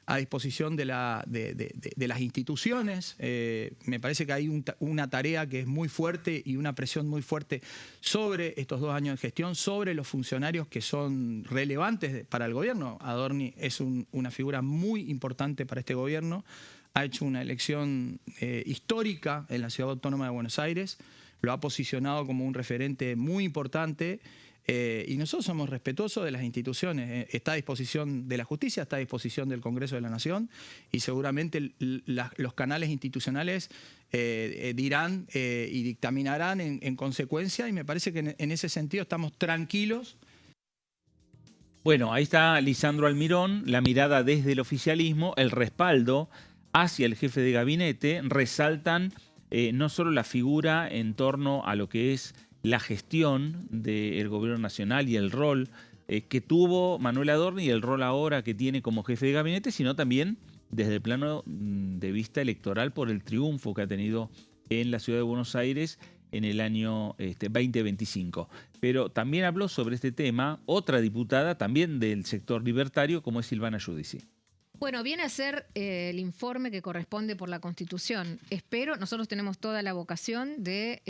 a disposición de las instituciones. Me parece que hay una tarea que es muy fuerte y una presión muy fuerte sobre estos 2 años de gestión, sobre los funcionarios que son relevantes para el gobierno. Adorni es una figura muy importante para este gobierno. Ha hecho una elección histórica en la Ciudad Autónoma de Buenos Aires, lo ha posicionado como un referente muy importante, y nosotros somos respetuosos de las instituciones. Está a disposición de la justicia, está a disposición del Congreso de la Nación, y seguramente los canales institucionales dirán y dictaminarán en consecuencia, y me parece que en ese sentido estamos tranquilos. Bueno, ahí está Lisandro Almirón, la mirada desde el oficialismo, el respaldo hacia el jefe de gabinete. Resaltan no solo la figura en torno a lo que es la gestión del gobierno nacional y el rol que tuvo Manuel Adorni y el rol ahora que tiene como jefe de gabinete, sino también desde el plano de vista electoral por el triunfo que ha tenido en la ciudad de Buenos Aires en el año 2025. Pero también habló sobre este tema otra diputada también del sector libertario, como es Silvana Giudici. Bueno, viene a ser el informe que corresponde por la Constitución. Nosotros tenemos toda la vocación de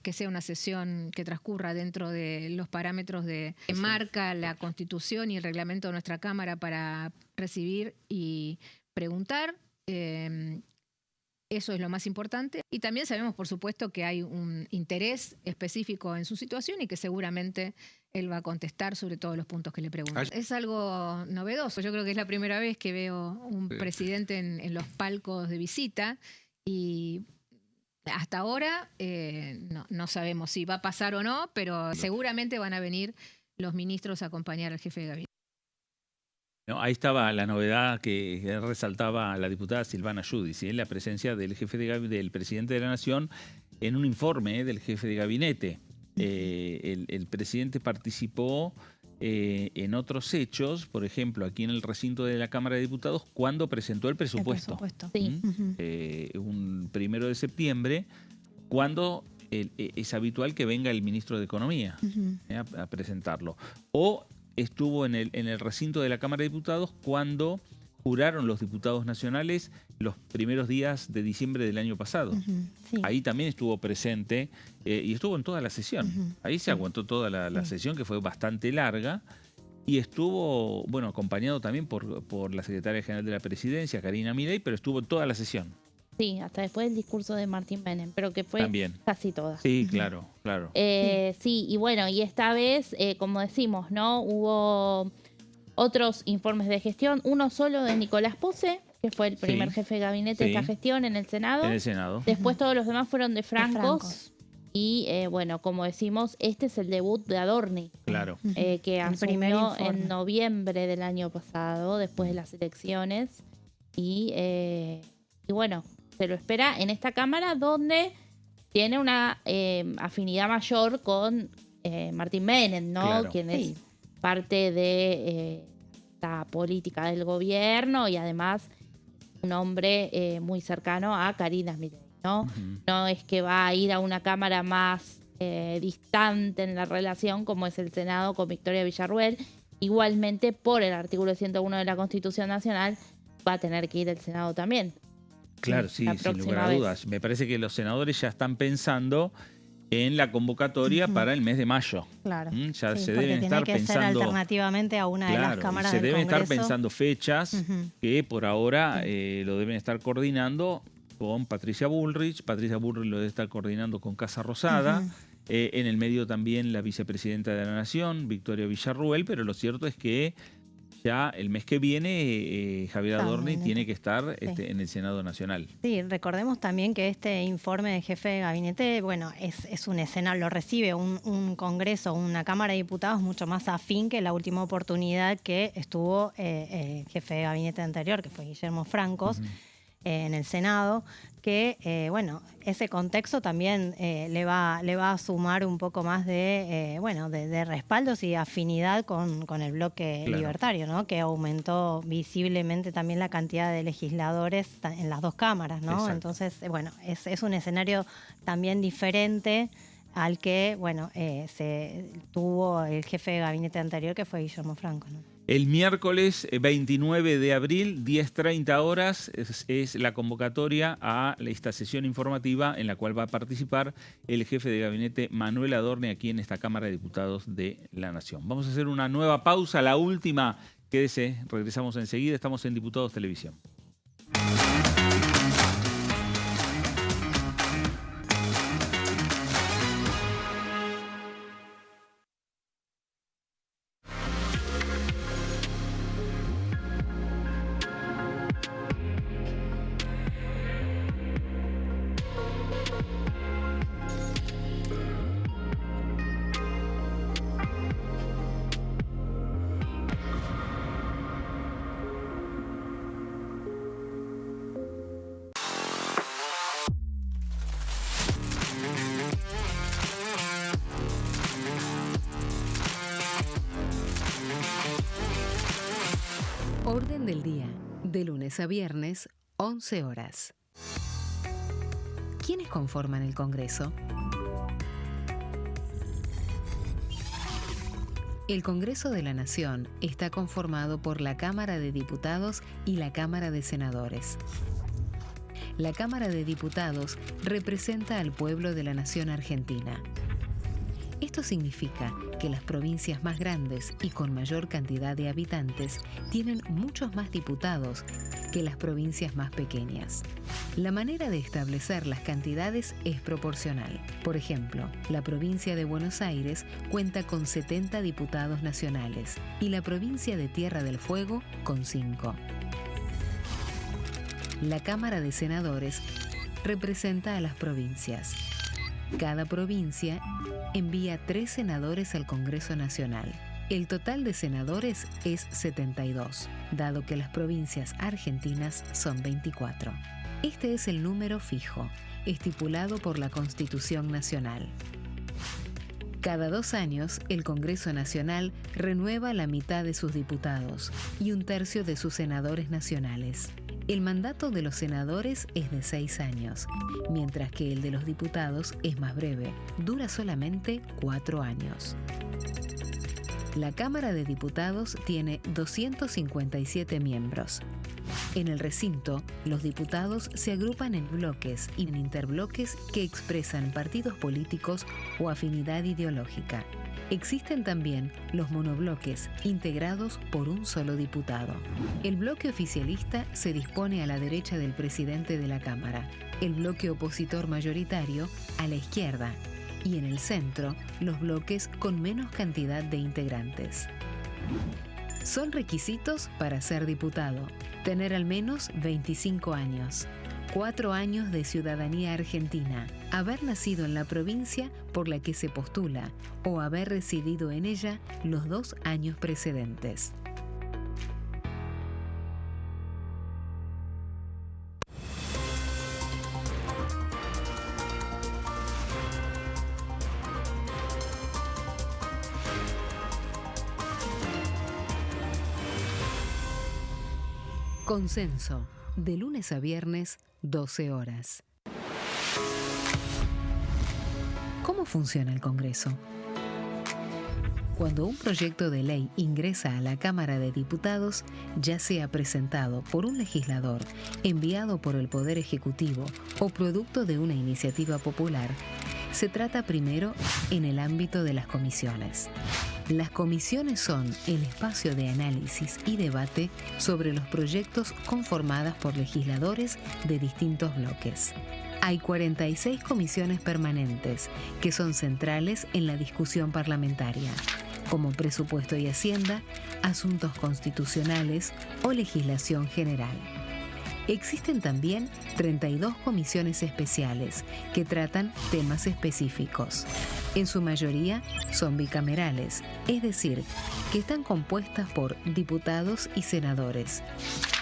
que sea una sesión que transcurra dentro de los parámetros que marca la Constitución y el reglamento de nuestra Cámara para recibir y preguntar. Eso es lo más importante. Y también sabemos, por supuesto, que hay un interés específico en su situación y que seguramente él va a contestar sobre todos los puntos que le preguntan. Es algo novedoso. Yo creo que es la primera vez que veo un presidente en los palcos de visita, y hasta ahora no sabemos si va a pasar o no, pero seguramente van a venir los ministros a acompañar al jefe de gabinete. No, ahí estaba la novedad que resaltaba la diputada Silvana Giudici, la presencia del jefe del presidente de la Nación en un informe del jefe de gabinete. El presidente participó en otros hechos, por ejemplo, aquí en el recinto de la Cámara de Diputados, cuando presentó el presupuesto. Sí. Un 1 de septiembre, cuando es habitual que venga el ministro de Economía a presentarlo. O estuvo en el recinto de la Cámara de Diputados cuando juraron los diputados nacionales los primeros días de diciembre del año pasado. Ahí también estuvo presente y estuvo en toda la sesión. Ahí se aguantó toda la sesión, que fue bastante larga, y estuvo, bueno, acompañado también por la secretaria general de la Presidencia, Karina Milei, pero estuvo toda la sesión. Sí, hasta después del discurso de Martín Menem, pero que fue También. casi toda. Sí, claro, claro. Sí, y bueno, y esta vez, como decimos, ¿no? Hubo otros informes de gestión, uno solo de Nicolás Pose, que fue el primer jefe de gabinete de esta gestión en el Senado. En el Senado. Después todos los demás fueron de Francos. Y bueno, como decimos, este es el debut de Adorni. Claro. Que El primer asumió informe. en noviembre del año pasado, después de las elecciones. Y bueno, se lo espera en esta Cámara donde tiene una afinidad mayor con Martín Menem, ¿no? Claro. Quien es parte de la política del gobierno y además un hombre muy cercano a Karina Milei, ¿no? No es que va a ir a una Cámara más distante en la relación como es el Senado con Victoria Villarruel. Igualmente, por el artículo 101 de la Constitución Nacional, va a tener que ir el Senado también. Claro, sí, La sin próxima lugar a vez. dudas. Me parece que los senadores ya están pensando en la convocatoria para el mes de mayo. Claro. Ya Sí, se porque deben tiene estar que ser pensando. alternativamente a una de las Claro, y cámaras se del deben estar Congreso. pensando fechas Ujú. que por ahora lo deben estar coordinando con Patricia Bullrich. Patricia Bullrich lo debe estar coordinando con Casa Rosada. Ujú. En el medio también la vicepresidenta de la Nación, Victoria Villarruel, pero lo cierto es que ya el mes que viene Javier Adorni También, tiene que estar sí. en el Senado Nacional. Sí, recordemos también que este informe de jefe de gabinete, bueno, es un escenario, lo recibe un Congreso, una Cámara de Diputados mucho más afín que la última oportunidad que estuvo jefe de gabinete anterior, que fue Guillermo Francos, en el Senado, que, bueno, ese contexto también le va a sumar un poco más de respaldos y afinidad con el bloque Claro. libertario, ¿no? Que aumentó visiblemente también la cantidad de legisladores en las dos cámaras, ¿no? Exacto. Entonces, bueno, es un escenario también diferente al que, bueno, se tuvo el jefe de gabinete anterior, que fue Guillermo Franco, ¿no? El miércoles 29 de abril, 10:30 horas, es la convocatoria a esta sesión informativa en la cual va a participar el jefe de gabinete Manuel Adorni aquí en esta Cámara de Diputados de la Nación. Vamos a hacer una nueva pausa, la última. Quédese, regresamos enseguida. Estamos en Diputados Televisión. Orden del día, de lunes a viernes, 11 horas. ¿Quiénes conforman el Congreso? El Congreso de la Nación está conformado por la Cámara de Diputados y la Cámara de Senadores. La Cámara de Diputados representa al pueblo de la nación argentina. Esto significa que las provincias más grandes y con mayor cantidad de habitantes tienen muchos más diputados que las provincias más pequeñas. La manera de establecer las cantidades es proporcional. Por ejemplo, la provincia de Buenos Aires cuenta con 70 diputados nacionales y la provincia de Tierra del Fuego con 5. La Cámara de Senadores representa a las provincias. Cada provincia envía 3 senadores al Congreso Nacional. El total de senadores es 72, dado que las provincias argentinas son 24. Este es el número fijo, estipulado por la Constitución Nacional. Cada 2 años, el Congreso Nacional renueva la mitad de sus diputados y 1/3 de sus senadores nacionales. El mandato de los senadores es de 6 años, mientras que el de los diputados es más breve, dura solamente 4 años. La Cámara de Diputados tiene 257 miembros. En el recinto, los diputados se agrupan en bloques y en interbloques que expresan partidos políticos o afinidad ideológica. Existen también los monobloques, integrados por un solo diputado. El bloque oficialista se dispone a la derecha del presidente de la Cámara, el bloque opositor mayoritario a la izquierda, y en el centro, los bloques con menos cantidad de integrantes. Son requisitos para ser diputado: tener al menos 25 años, 4 años de ciudadanía argentina, haber nacido en la provincia por la que se postula o haber residido en ella los 2 años precedentes. Consenso, de lunes a viernes, 12 horas. ¿Cómo funciona el Congreso? Cuando un proyecto de ley ingresa a la Cámara de Diputados, ya sea presentado por un legislador, enviado por el Poder Ejecutivo o producto de una iniciativa popular, se trata primero en el ámbito de las comisiones. Las comisiones son el espacio de análisis y debate sobre los proyectos conformadas por legisladores de distintos bloques. Hay 46 comisiones permanentes que son centrales en la discusión parlamentaria, como Presupuesto y Hacienda, Asuntos Constitucionales o Legislación General. Existen también 32 comisiones especiales que tratan temas específicos. En su mayoría son bicamerales, es decir, que están compuestas por diputados y senadores,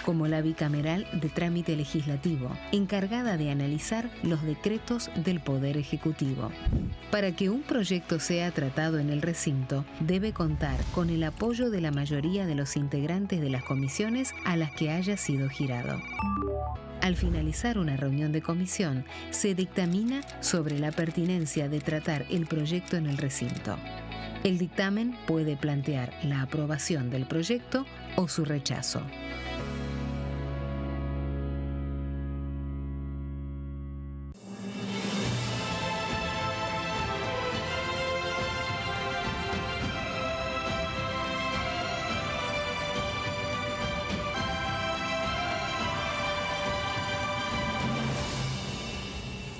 como la bicameral de trámite legislativo, encargada de analizar los decretos del Poder Ejecutivo. Para que un proyecto sea tratado en el recinto, debe contar con el apoyo de la mayoría de los integrantes de las comisiones a las que haya sido girado. Al finalizar una reunión de comisión, se dictamina sobre la pertinencia de tratar el proyecto en el recinto. El dictamen puede plantear la aprobación del proyecto o su rechazo.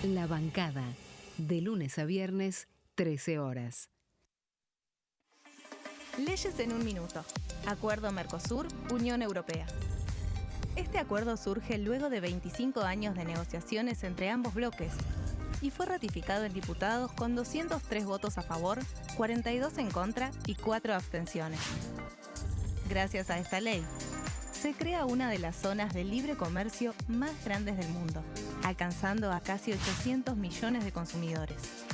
La bancada, de lunes a viernes, 13 horas. Leyes en un minuto. Acuerdo Mercosur-Unión Europea. Este acuerdo surge luego de 25 años de negociaciones entre ambos bloques y fue ratificado en diputados con 203 votos a favor, 42 en contra y 4 abstenciones. Gracias a esta ley, se crea una de las zonas de libre comercio más grandes del mundo, alcanzando a casi 800 millones de consumidores.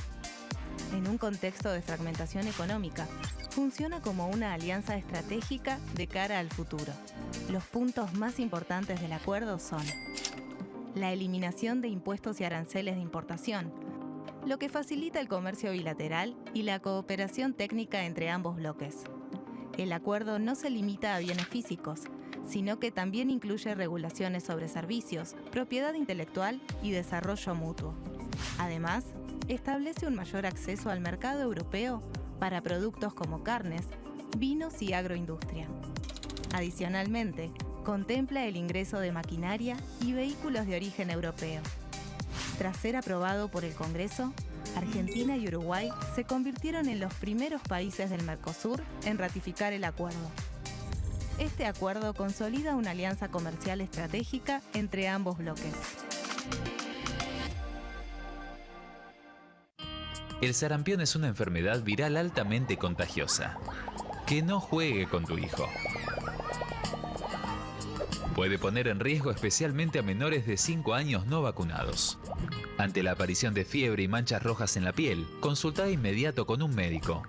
En un contexto de fragmentación económica, funciona como una alianza estratégica de cara al futuro. Los puntos más importantes del acuerdo son la eliminación de impuestos y aranceles de importación, lo que facilita el comercio bilateral y la cooperación técnica entre ambos bloques. El acuerdo no se limita a bienes físicos, sino que también incluye regulaciones sobre servicios, propiedad intelectual y desarrollo mutuo. Además, establece un mayor acceso al mercado europeo para productos como carnes, vinos y agroindustria. Adicionalmente, contempla el ingreso de maquinaria y vehículos de origen europeo. Tras ser aprobado por el Congreso, Argentina y Uruguay se convirtieron en los primeros países del Mercosur en ratificar el acuerdo. Este acuerdo consolida una alianza comercial estratégica entre ambos bloques. El sarampión es una enfermedad viral altamente contagiosa. Que no juegue con tu hijo. Puede poner en riesgo especialmente a menores de 5 años no vacunados. Ante la aparición de fiebre y manchas rojas en la piel, consulta de inmediato con un médico.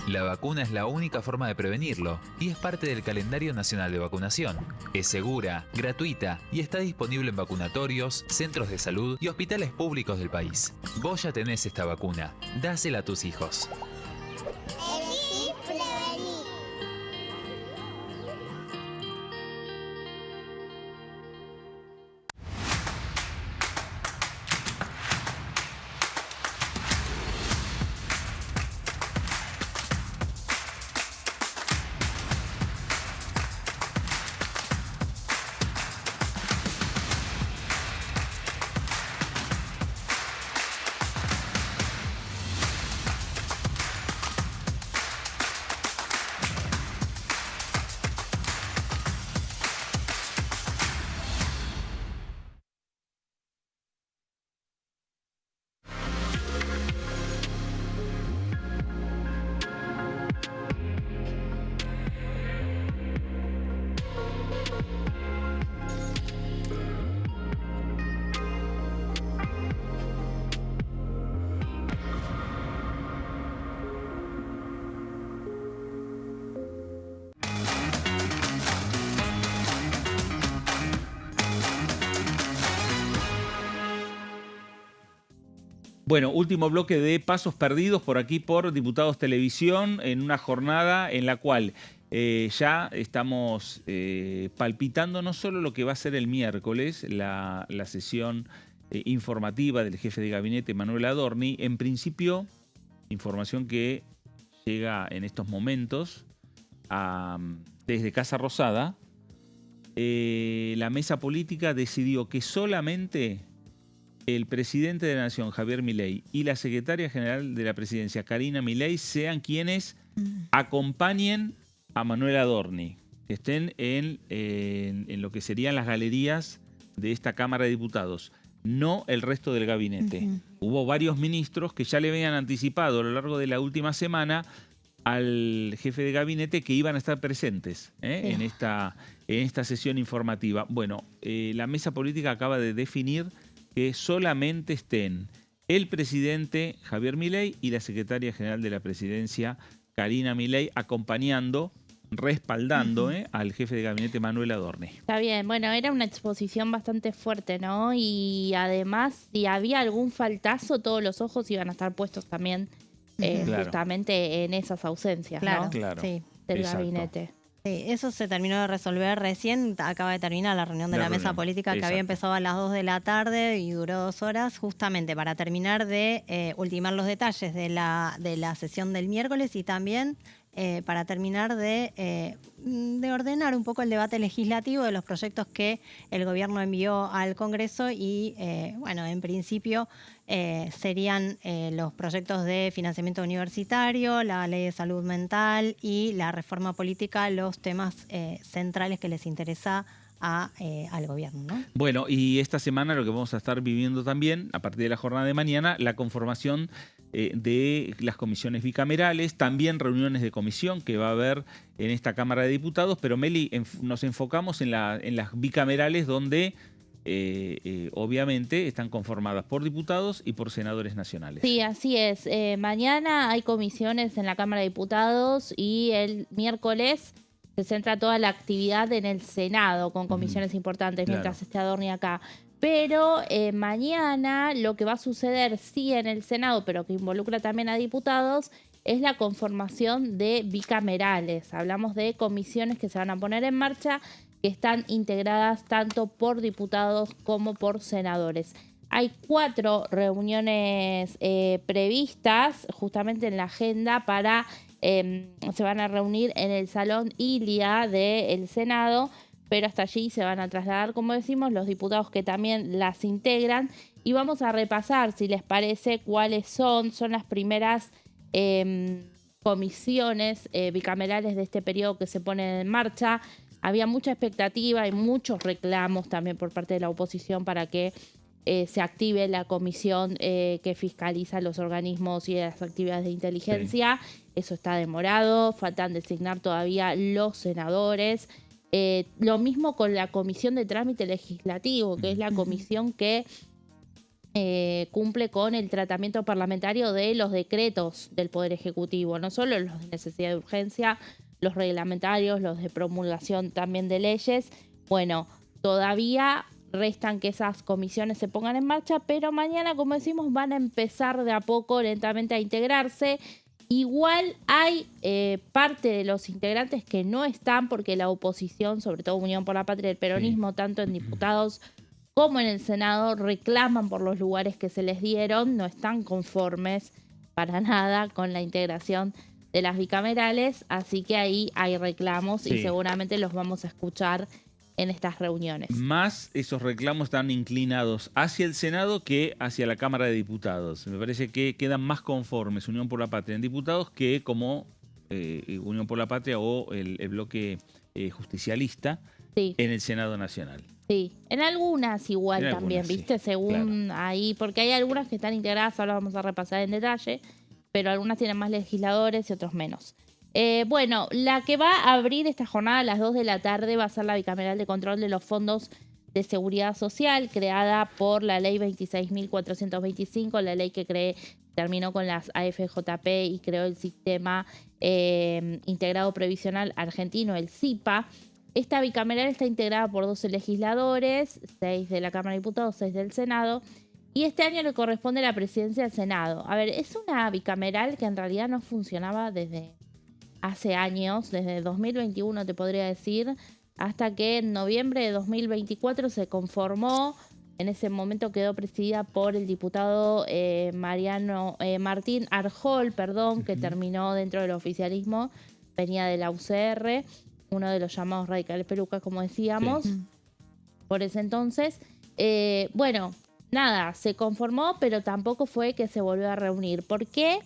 La vacuna es la única forma de prevenirlo y es parte del calendario nacional de vacunación. Es segura, gratuita y está disponible en vacunatorios, centros de salud y hospitales públicos del país. Vos ya tenés esta vacuna. Dásela a tus hijos. Elegí prevenir. Bueno, último bloque de pasos perdidos por aquí por Diputados Televisión en una jornada en la cual ya estamos palpitando no solo lo que va a ser el miércoles, la sesión informativa del jefe de gabinete Manuel Adorni. En principio, información que llega en estos momentos desde Casa Rosada. La mesa política decidió que solamente el presidente de la Nación, Javier Milei, y la secretaria general de la presidencia, Karina Milei, sean quienes acompañen a Manuel Adorni, que estén en lo que serían las galerías de esta Cámara de Diputados, no el resto del gabinete. Hubo varios ministros que ya le habían anticipado a lo largo de la última semana al jefe de gabinete que iban a estar presentes en esta sesión informativa. Bueno, la mesa política acaba de definir que solamente estén el presidente Javier Milei y la secretaria general de la presidencia, Karina Milei, acompañando, respaldando al jefe de gabinete Manuel Adorni. Está bien, bueno, era una exposición bastante fuerte, ¿no? Y además, si había algún faltazo, todos los ojos iban a estar puestos también justamente en esas ausencias, ¿no? Claro. Sí. Del gabinete. Sí, eso se terminó de resolver recién, acaba de terminar la reunión de la mesa política que había empezado a las 2 de la tarde y duró 2 horas, justamente para terminar de ultimar los detalles de la sesión del miércoles y también para terminar de ordenar un poco el debate legislativo de los proyectos que el gobierno envió al Congreso y, bueno, en principio serían los proyectos de financiamiento universitario, la ley de salud mental y la reforma política, los temas centrales que les interesa al gobierno, ¿no? Bueno, y esta semana lo que vamos a estar viviendo también, a partir de la jornada de mañana, la conformación de las comisiones bicamerales, también reuniones de comisión que va a haber en esta Cámara de Diputados, pero Meli, nos enfocamos en las bicamerales donde obviamente están conformadas por diputados y por senadores nacionales. Sí, así es. Mañana hay comisiones en la Cámara de Diputados y el miércoles se centra toda la actividad en el Senado con comisiones importantes mientras esté Adorni acá. Pero mañana lo que va a suceder, sí, en el Senado, pero que involucra también a diputados, es la conformación de bicamerales. Hablamos de comisiones que se van a poner en marcha, que están integradas tanto por diputados como por senadores. Hay 4 reuniones previstas justamente en la agenda para... se van a reunir en el Salón Ilia del Senado, pero hasta allí se van a trasladar, como decimos, los diputados que también las integran. Y vamos a repasar, si les parece, cuáles son las primeras comisiones bicamerales de este periodo que se ponen en marcha. Había mucha expectativa y muchos reclamos también por parte de la oposición para que se active la comisión que fiscaliza los organismos y las actividades de inteligencia. Sí. Eso está demorado, faltan designar todavía los senadores. Lo mismo con la comisión de trámite legislativo, que es la comisión que cumple con el tratamiento parlamentario de los decretos del Poder Ejecutivo, no solo los de necesidad de urgencia, los reglamentarios, los de promulgación también de leyes. Bueno, todavía restan que esas comisiones se pongan en marcha, pero mañana, como decimos, van a empezar de a poco lentamente a integrarse. Igual hay parte de los integrantes que no están porque la oposición, sobre todo Unión por la Patria y el peronismo, tanto en diputados como en el Senado, reclaman por los lugares que se les dieron, no están conformes para nada con la integración de las bicamerales, así que ahí hay reclamos y seguramente los vamos a escuchar en estas reuniones. Más esos reclamos están inclinados hacia el Senado que hacia la Cámara de Diputados. Me parece que quedan más conformes Unión por la Patria en diputados que como Unión por la Patria o el bloque justicialista en el Senado Nacional. Sí, en algunas igual en también, algunas, ¿viste? Según ahí, porque hay algunas que están integradas, ahora vamos a repasar en detalle, pero algunas tienen más legisladores y otros menos. Bueno, la que va a abrir esta jornada a las 2 de la tarde va a ser la bicameral de control de los fondos de seguridad social, creada por la ley 26.425, la ley que terminó con las AFJP y creó el sistema integrado previsional argentino, el SIPA. Esta bicameral está integrada por 12 legisladores, 6 de la Cámara de Diputados, 6 del Senado, Y este año le corresponde la presidencia del Senado. A ver, es una bicameral que en realidad no funcionaba desde hace años, desde 2021 te podría decir, hasta que en noviembre de 2024 se conformó. En ese momento quedó presidida por el diputado Martín Arjol, que terminó dentro del oficialismo, venía de la UCR, uno de los llamados radicales pelucas, como decíamos, por ese entonces. Bueno, nada, se conformó, pero tampoco fue que se volvió a reunir. ¿Por qué?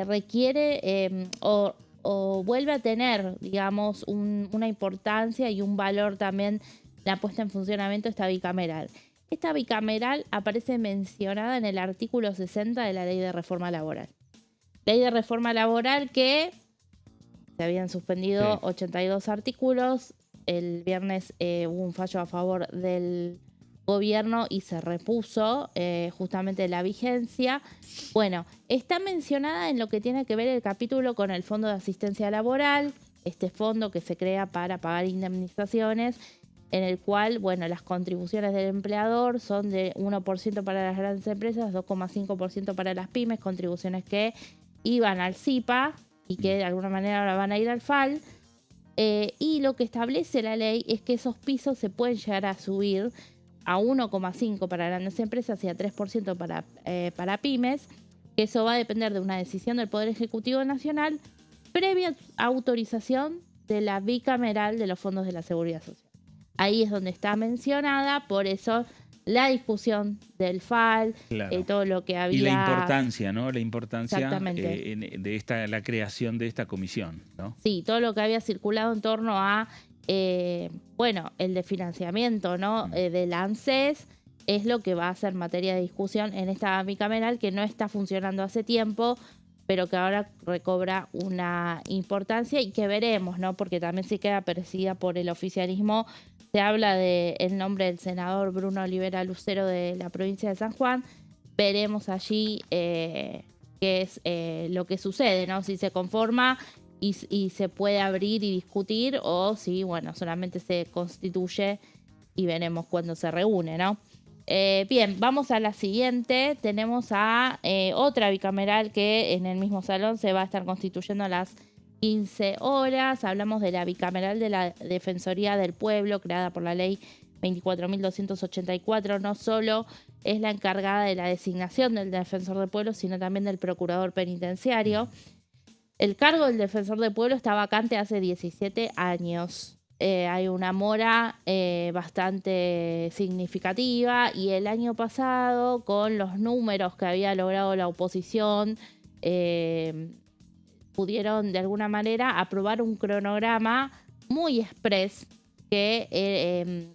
Requiere o vuelve a tener, digamos, una importancia y un valor también la puesta en funcionamiento de esta bicameral. Esta bicameral aparece mencionada en el artículo 60 de la Ley de Reforma Laboral. Ley de Reforma Laboral que se habían suspendido 82 artículos. El viernes hubo un fallo a favor del gobierno y se repuso justamente la vigencia. Bueno, está mencionada en lo que tiene que ver el capítulo con el Fondo de Asistencia Laboral, este fondo que se crea para pagar indemnizaciones, en el cual, bueno, las contribuciones del empleador son de 1% para las grandes empresas, 2,5% para las pymes, contribuciones que iban al CIPA y que de alguna manera ahora van a ir al FAL. Y lo que establece la ley es que esos pisos se pueden llegar a subir a 1,5% para grandes empresas y a 3% para pymes, que eso va a depender de una decisión del Poder Ejecutivo Nacional previa autorización de la bicameral de los fondos de la Seguridad Social. Ahí es donde está mencionada, por eso la discusión del FAL, todo lo que había... Y la importancia, ¿no? La importancia Exactamente. La creación de esta comisión, ¿no? Sí, todo lo que había circulado en torno a, bueno, el de financiamiento, ¿no? Del ANSES, es lo que va a ser materia de discusión en esta bicameral que no está funcionando hace tiempo, pero que ahora recobra una importancia y que veremos, ¿no? Porque también se queda presidida por el oficialismo. Se habla del nombre del senador Bruno Olivera Lucero de la provincia de San Juan. Veremos allí qué es lo que sucede, ¿no? Si se conforma y se puede abrir y discutir, o si, bueno, solamente se constituye y veremos cuándo se reúne, ¿no? Bien, vamos a la siguiente. Tenemos a otra bicameral que en el mismo salón se va a estar constituyendo a las 15 horas. Hablamos de la bicameral de la Defensoría del Pueblo, creada por la ley 24.284. No solo es la encargada de la designación del defensor del pueblo, sino también del procurador penitenciario. El cargo del defensor del pueblo está vacante hace 17 años. Hay una mora bastante significativa y el año pasado, con los números que había logrado la oposición, pudieron de alguna manera aprobar un cronograma muy express que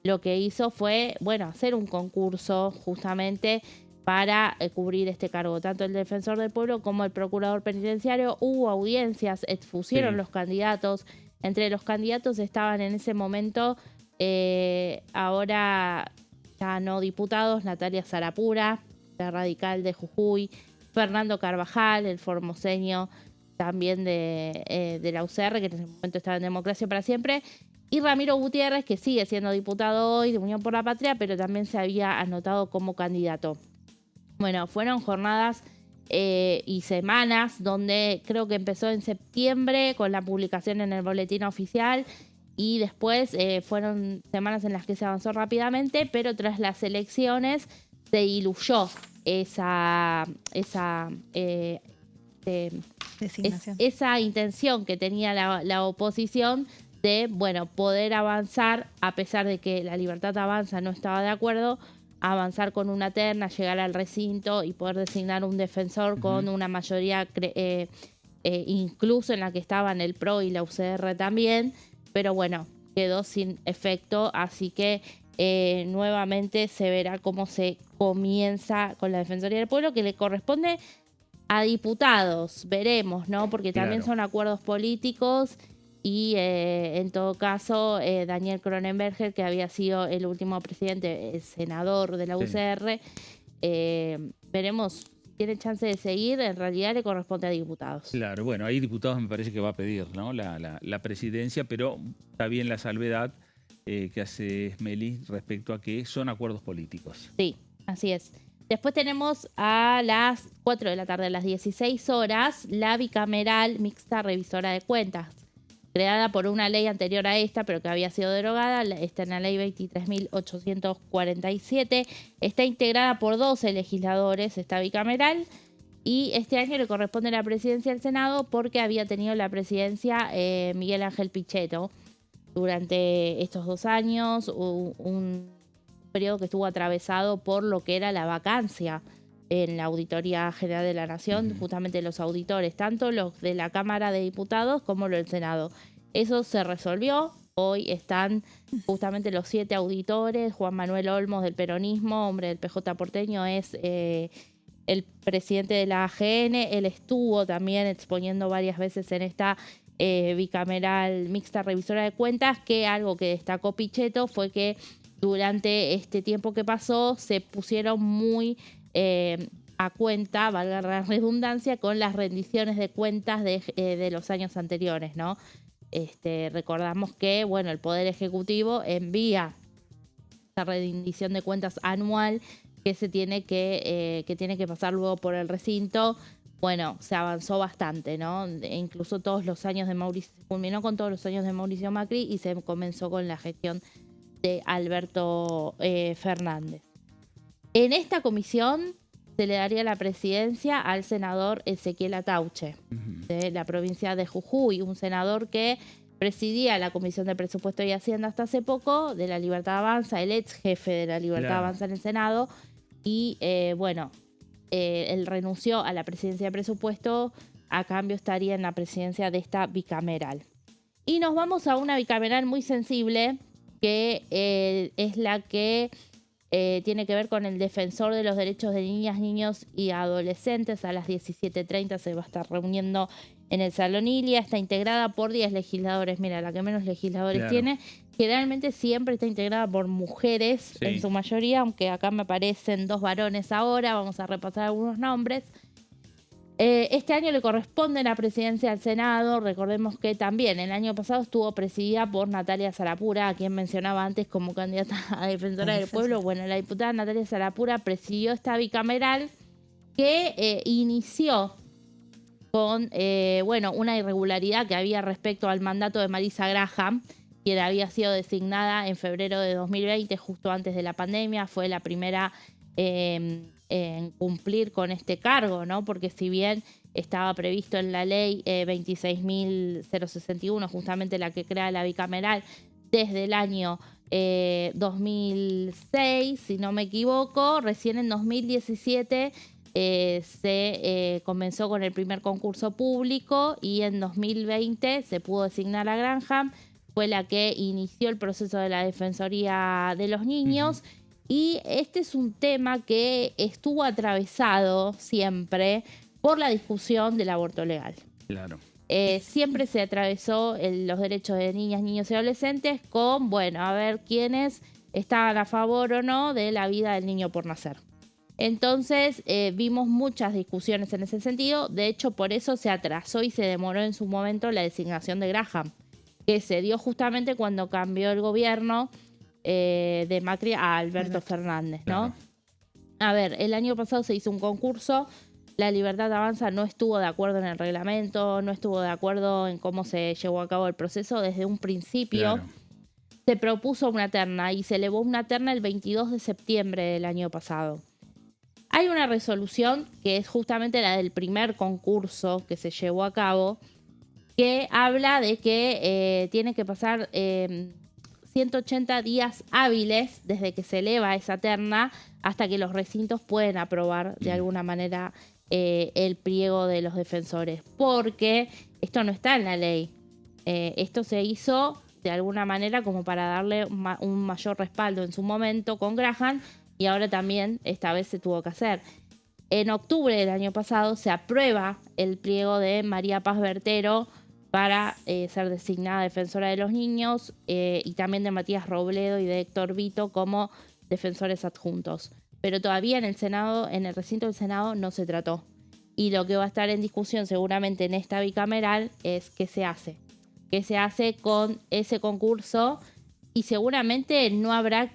lo que hizo fue, bueno, hacer un concurso justamente para cubrir este cargo, tanto el defensor del pueblo como el procurador penitenciario. Hubo audiencias, expusieron los candidatos. Entre los candidatos estaban en ese momento, ahora ya no diputados, Natalia Sarapura, la radical de Jujuy, Fernando Carvajal, el formoseño también de la UCR, que en ese momento estaba en Democracia para Siempre, y Ramiro Gutiérrez, que sigue siendo diputado hoy de Unión por la Patria, pero también se había anotado como candidato. Bueno, fueron jornadas y semanas donde creo que empezó en septiembre con la publicación en el boletín oficial y después fueron semanas en las que se avanzó rápidamente, pero tras las elecciones se diluyó esa intención que tenía la oposición de, bueno, poder avanzar, a pesar de que la Libertad Avanza no estaba de acuerdo, avanzar con una terna, llegar al recinto y poder designar un defensor con una mayoría, incluso en la que estaban el PRO y la UCR también, pero bueno, quedó sin efecto, así que nuevamente se verá cómo se comienza con la Defensoría del Pueblo, que le corresponde a diputados, veremos, ¿no? Porque también son acuerdos políticos. Y en todo caso, Daniel Cronenberger, que había sido el último presidente, el senador de la UCR, veremos si tiene chance de seguir. En realidad le corresponde a diputados. Claro, bueno, hay diputados me parece que va a pedir, ¿no? la presidencia, pero está bien la salvedad que hace Smelly respecto a que son acuerdos políticos. Sí, Así es. Después tenemos a las 4 de la tarde, a las 16 horas, la bicameral mixta revisora de cuentas, creada por una ley anterior a esta, pero que había sido derogada. Está en la ley 23.847. Está integrada por 12 legisladores, esta bicameral. Y este año le corresponde la presidencia del Senado porque había tenido la presidencia Miguel Ángel Pichetto durante estos 2 años. Un periodo que estuvo atravesado por lo que era la vacancia en la Auditoría General de la Nación, justamente los auditores, tanto los de la Cámara de Diputados como los del Senado. Eso se resolvió. Hoy están justamente los 7 auditores. Juan Manuel Olmos, del peronismo, hombre del PJ porteño, es el presidente de la AGN. Él estuvo también exponiendo varias veces en esta bicameral mixta revisora de cuentas, que algo que destacó Pichetto fue que durante este tiempo que pasó se pusieron muy a cuenta, valga la redundancia, con las rendiciones de cuentas de los años anteriores, ¿no? Recordamos que, bueno, el Poder Ejecutivo envía esa rendición de cuentas anual que se tiene que pasar luego por el recinto. Bueno, se avanzó bastante, ¿no? Incluso todos los años de Mauricio, se culminó con todos los años de Mauricio Macri y se comenzó con la gestión de Alberto Fernández. En esta comisión se le daría la presidencia al senador Ezequiel Atauche, de la provincia de Jujuy, un senador que presidía la Comisión de Presupuesto y Hacienda hasta hace poco, de la Libertad Avanza, el ex jefe de la Libertad Avanza en el Senado, y él renunció a la presidencia de Presupuesto, a cambio estaría en la presidencia de esta bicameral. Y nos vamos a una bicameral muy sensible, que es la que tiene que ver con el defensor de los derechos de niñas, niños y adolescentes. A las 17:30 se va a estar reuniendo en el Salón Ilia. Está integrada por 10 legisladores. Mira, la que menos legisladores tiene. Generalmente siempre está integrada por mujeres en su mayoría, aunque acá me aparecen 2 varones ahora. Vamos a repasar algunos nombres. Este año le corresponde la presidencia al Senado. Recordemos que también el año pasado estuvo presidida por Natalia Sarapura, a quien mencionaba antes como candidata a defensora del pueblo. Bueno, la diputada Natalia Sarapura presidió esta bicameral que inició con una irregularidad que había respecto al mandato de Marisa Graham, quien había sido designada en febrero de 2020, justo antes de la pandemia. Fue la primera en cumplir con este cargo, ¿no? Porque si bien estaba previsto en la ley 26.061, justamente la que crea la bicameral, desde el año 2006, si no me equivoco, recién en 2017 se comenzó con el primer concurso público y en 2020 se pudo designar a Graham. Fue la que inició el proceso de la Defensoría de los Niños. Y este es un tema que estuvo atravesado siempre por la discusión del aborto legal. Claro. Siempre se atravesó los derechos de niñas, niños y adolescentes con, a ver quiénes estaban a favor o no de la vida del niño por nacer. Entonces vimos muchas discusiones en ese sentido. De hecho, por eso se atrasó y se demoró en su momento la designación de Graham, que se dio justamente cuando cambió el gobierno de Macri a Alberto Fernández, ¿no? A ver, el año pasado se hizo un concurso, la Libertad Avanza no estuvo de acuerdo en el reglamento, no estuvo de acuerdo en cómo se llevó a cabo el proceso desde un principio. Se propuso una terna y se elevó una terna el 22 de septiembre del año pasado. Hay una resolución que es justamente la del primer concurso que se llevó a cabo, que habla de que tiene que pasar 180 días hábiles desde que se eleva esa terna hasta que los recintos pueden aprobar de alguna manera el pliego de los defensores, porque esto no está en la ley. Esto se hizo de alguna manera como para darle un mayor respaldo en su momento con Graham, y ahora también esta vez se tuvo que hacer. En octubre del año pasado se aprueba el pliego de María Paz Bertero para ser designada defensora de los niños, y también de Matías Robledo y de Héctor Vito como defensores adjuntos. Pero todavía en el Senado, en el recinto del Senado, no se trató. Y lo que va a estar en discusión seguramente en esta bicameral es qué se hace. ¿Qué se hace con ese concurso? Y seguramente no habrá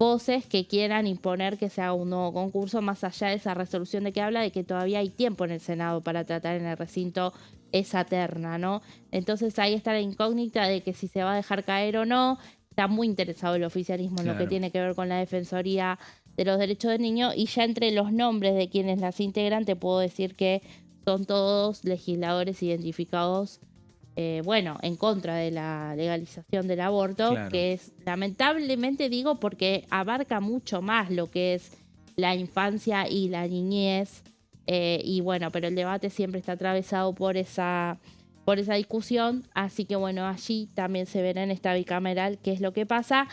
voces que quieran imponer que se haga un nuevo concurso, más allá de esa resolución de que habla de que todavía hay tiempo en el Senado para tratar en el recinto esa terna, ¿no? Entonces ahí está la incógnita de que si se va a dejar caer o no. Está muy interesado el oficialismo en lo que tiene que ver con la Defensoría de los Derechos del Niño, y ya entre los nombres de quienes las integran te puedo decir que son todos legisladores identificados en contra de la legalización del aborto, que es, lamentablemente digo, porque abarca mucho más lo que es la infancia y la niñez, pero el debate siempre está atravesado por esa discusión, así que allí también se verá en esta bicameral qué es lo que pasa.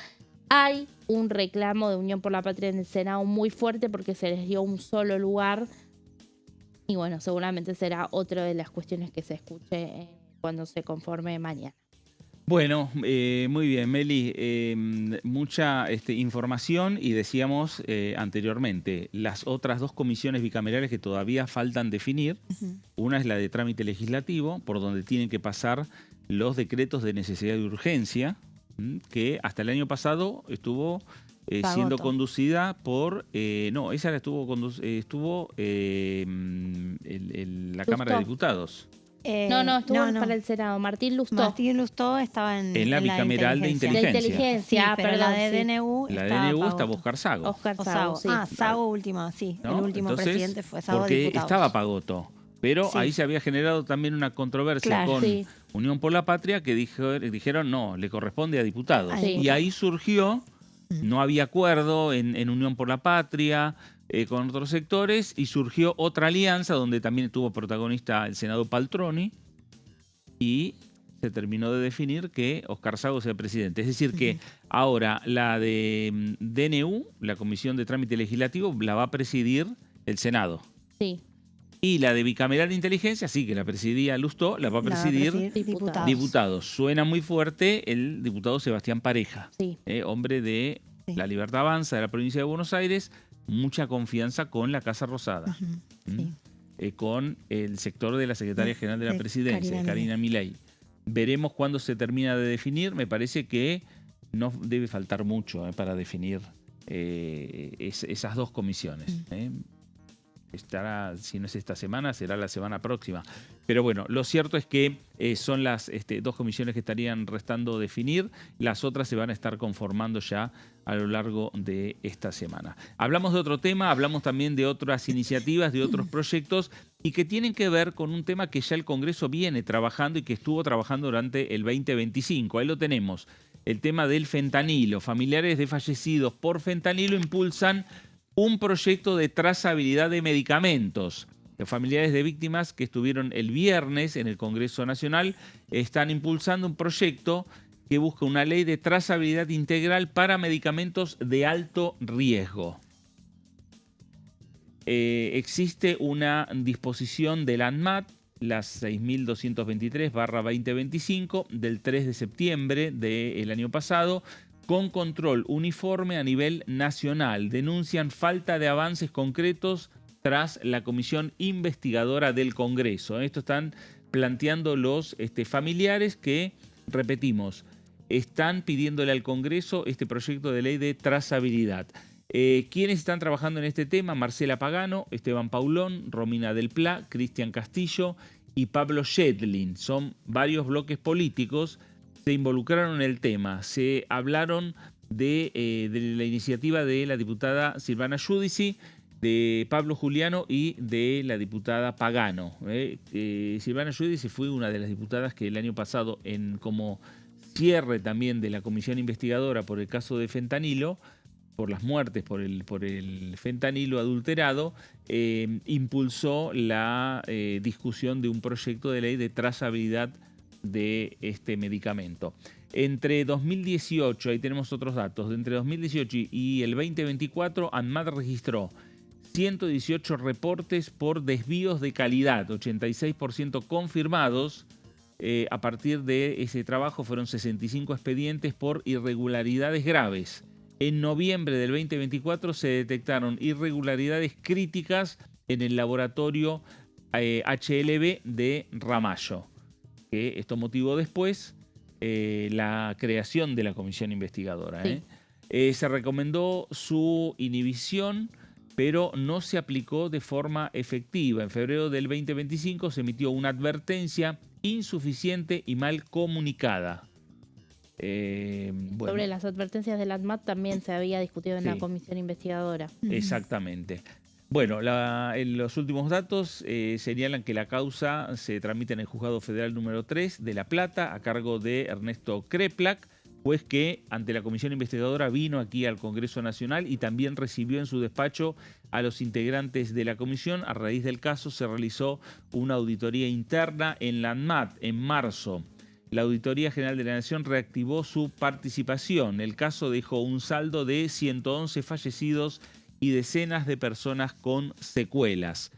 Hay un reclamo de Unión por la Patria en el Senado muy fuerte porque se les dio un solo lugar, y seguramente será otra de las cuestiones que se escuche cuando se conforme mañana. Bueno, muy bien, Meli. Mucha información, y decíamos anteriormente, las otras dos comisiones bicamerales que todavía faltan definir. Una es la de trámite legislativo, por donde tienen que pasar los decretos de necesidad y urgencia, que hasta el año pasado estuvo siendo conducida por... esa estuvo la Cámara de Diputados. Estuvo para el Senado. Martín Lustó estaba en la bicameral de inteligencia. Sí, pero la de DNU estaba Oscar Sago. Sí. Sago última, sí. ¿No? El último presidente fue Sago porque Diputados. Estaba Pagotto. Pero ahí se había generado también una controversia con Unión por la Patria, que dijeron no, le corresponde a diputados. Y ahí surgió, no había acuerdo en Unión por la Patria con otros sectores, y surgió otra alianza donde también tuvo protagonista el senador Paltroni, y se terminó de definir que Oscar Sago sea presidente. Es decir que ahora la de DNU, la Comisión de Trámite Legislativo, la va a presidir el Senado. Sí. Y la de Bicameral de Inteligencia, sí, que la presidía Lustó, la va a presidir diputados. Suena muy fuerte el diputado Sebastián Pareja, hombre de La Libertad Avanza de la provincia de Buenos Aires, mucha confianza con la Casa Rosada, con el sector de la Secretaria General de la Presidencia, Karina Milei. Veremos cuándo se termina de definir. Me parece que no debe faltar mucho para definir esas dos comisiones. Estará, si no es esta semana, será la semana próxima. Pero bueno, lo cierto es que son las dos comisiones que estarían restando definir. Las otras se van a estar conformando ya a lo largo de esta semana. Hablamos de otro tema, hablamos también de otras iniciativas, de otros proyectos, y que tienen que ver con un tema que ya el Congreso viene trabajando y que estuvo trabajando durante el 2025. Ahí lo tenemos, el tema del fentanilo. Familiares de fallecidos por fentanilo impulsan un proyecto de trazabilidad de medicamentos. Los familiares de víctimas que estuvieron el viernes en el Congreso Nacional están impulsando un proyecto que busca una ley de trazabilidad integral para medicamentos de alto riesgo. Existe una disposición de la ANMAT, la 6.223/2025, del 3 de septiembre del año pasado, con control uniforme a nivel nacional. Denuncian falta de avances concretos tras la comisión investigadora del Congreso. Esto están planteando los familiares que, repetimos, están pidiéndole al Congreso este proyecto de ley de trazabilidad. ¿Quiénes están trabajando en este tema? Marcela Pagano, Esteban Paulón, Romina Del Pla, Cristian Castillo y Pablo Schedlin. Son varios bloques políticos. Se involucraron en el tema, se hablaron de la iniciativa de la diputada Silvana Giudici, de Pablo Juliano y de la diputada Pagano. Silvana Giudici fue una de las diputadas que el año pasado, como cierre también de la comisión investigadora por el caso de fentanilo, por las muertes por el fentanilo adulterado, impulsó la discusión de un proyecto de ley de trazabilidad de este medicamento. Entre 2018, ahí tenemos otros datos, entre 2018 y el 2024, ANMAT registró 118 reportes por desvíos de calidad, 86% confirmados. A partir de ese trabajo fueron 65 expedientes por irregularidades graves. En noviembre del 2024 se detectaron irregularidades críticas en el laboratorio HLB de Ramallo, que esto motivó después la creación de la comisión investigadora. Se recomendó su inhibición, pero no se aplicó de forma efectiva. En febrero del 2025 se emitió una advertencia insuficiente y mal comunicada. Sobre las advertencias del ADMAT también se había discutido en la comisión investigadora. Exactamente. Bueno, en los últimos datos señalan que la causa se tramita en el Juzgado Federal número 3 de La Plata, a cargo de Ernesto Kreplak, juez que ante la comisión investigadora vino aquí al Congreso Nacional y también recibió en su despacho a los integrantes de la comisión. A raíz del caso se realizó una auditoría interna en la ANMAT en marzo. La Auditoría General de la Nación reactivó su participación. El caso dejó un saldo de 111 fallecidos y decenas de personas con secuelas.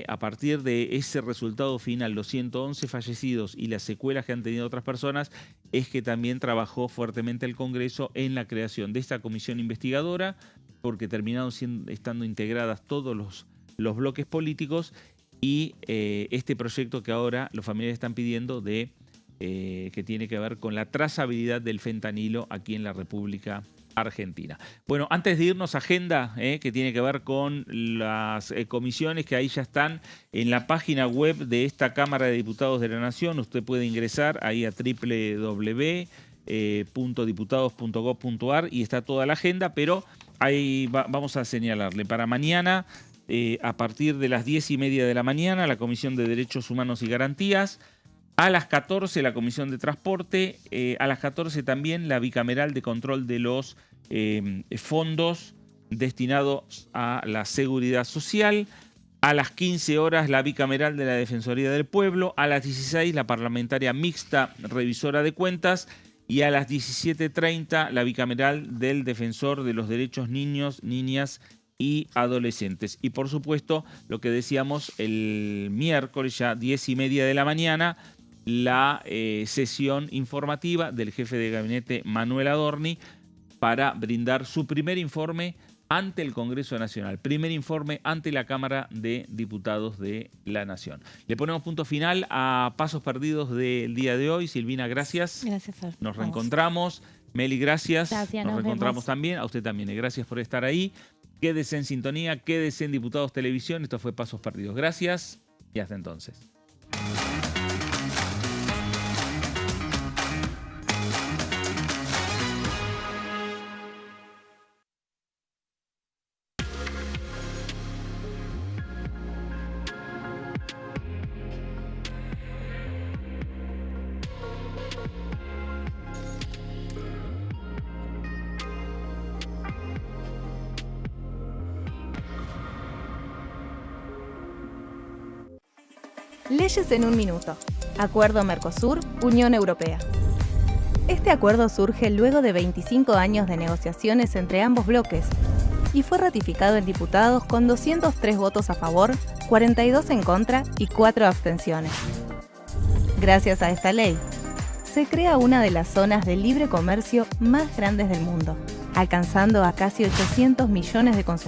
A partir de ese resultado final, los 111 fallecidos y las secuelas que han tenido otras personas, es que también trabajó fuertemente el Congreso en la creación de esta comisión investigadora, porque terminaron estando integradas todos los bloques políticos y este proyecto que ahora los familiares están pidiendo que tiene que ver con la trazabilidad del fentanilo aquí en la República Argentina. Bueno, antes de irnos, agenda que tiene que ver con las comisiones que ahí ya están en la página web de esta Cámara de Diputados de la Nación. Usted puede ingresar ahí a www.diputados.gov.ar y está toda la agenda, pero ahí vamos a señalarle para mañana, a partir de las 10:30 de la mañana, la Comisión de Derechos Humanos y Garantías. A las 14 la Comisión de Transporte, a las 14 también la Bicameral de Control de los Fondos destinados a la Seguridad Social. A las 15 horas la Bicameral de la Defensoría del Pueblo. A las 16 la Parlamentaria Mixta Revisora de Cuentas. Y a las 17:30 la Bicameral del Defensor de los Derechos Niños, Niñas y Adolescentes. Y por supuesto, lo que decíamos el miércoles ya 10:30 de la mañana, la sesión informativa del jefe de gabinete Manuel Adorni para brindar su primer informe ante el Congreso Nacional, primer informe ante la Cámara de Diputados de la Nación. Le ponemos punto final a Pasos Perdidos del día de hoy. Silvina, gracias. Gracias, Fer. Nos reencontramos. Meli, gracias. Gracias, nos reencontramos vemos. también. A usted también. Gracias por estar ahí. Quédese en sintonía, quédese en Diputados Televisión. Esto fue Pasos Perdidos. Gracias y hasta entonces. Leyes en un minuto. Acuerdo Mercosur, Unión Europea. Este acuerdo surge luego de 25 años de negociaciones entre ambos bloques y fue ratificado en diputados con 203 votos a favor, 42 en contra y 4 abstenciones. Gracias a esta ley, se crea una de las zonas de libre comercio más grandes del mundo, alcanzando a casi 800 millones de consumidores.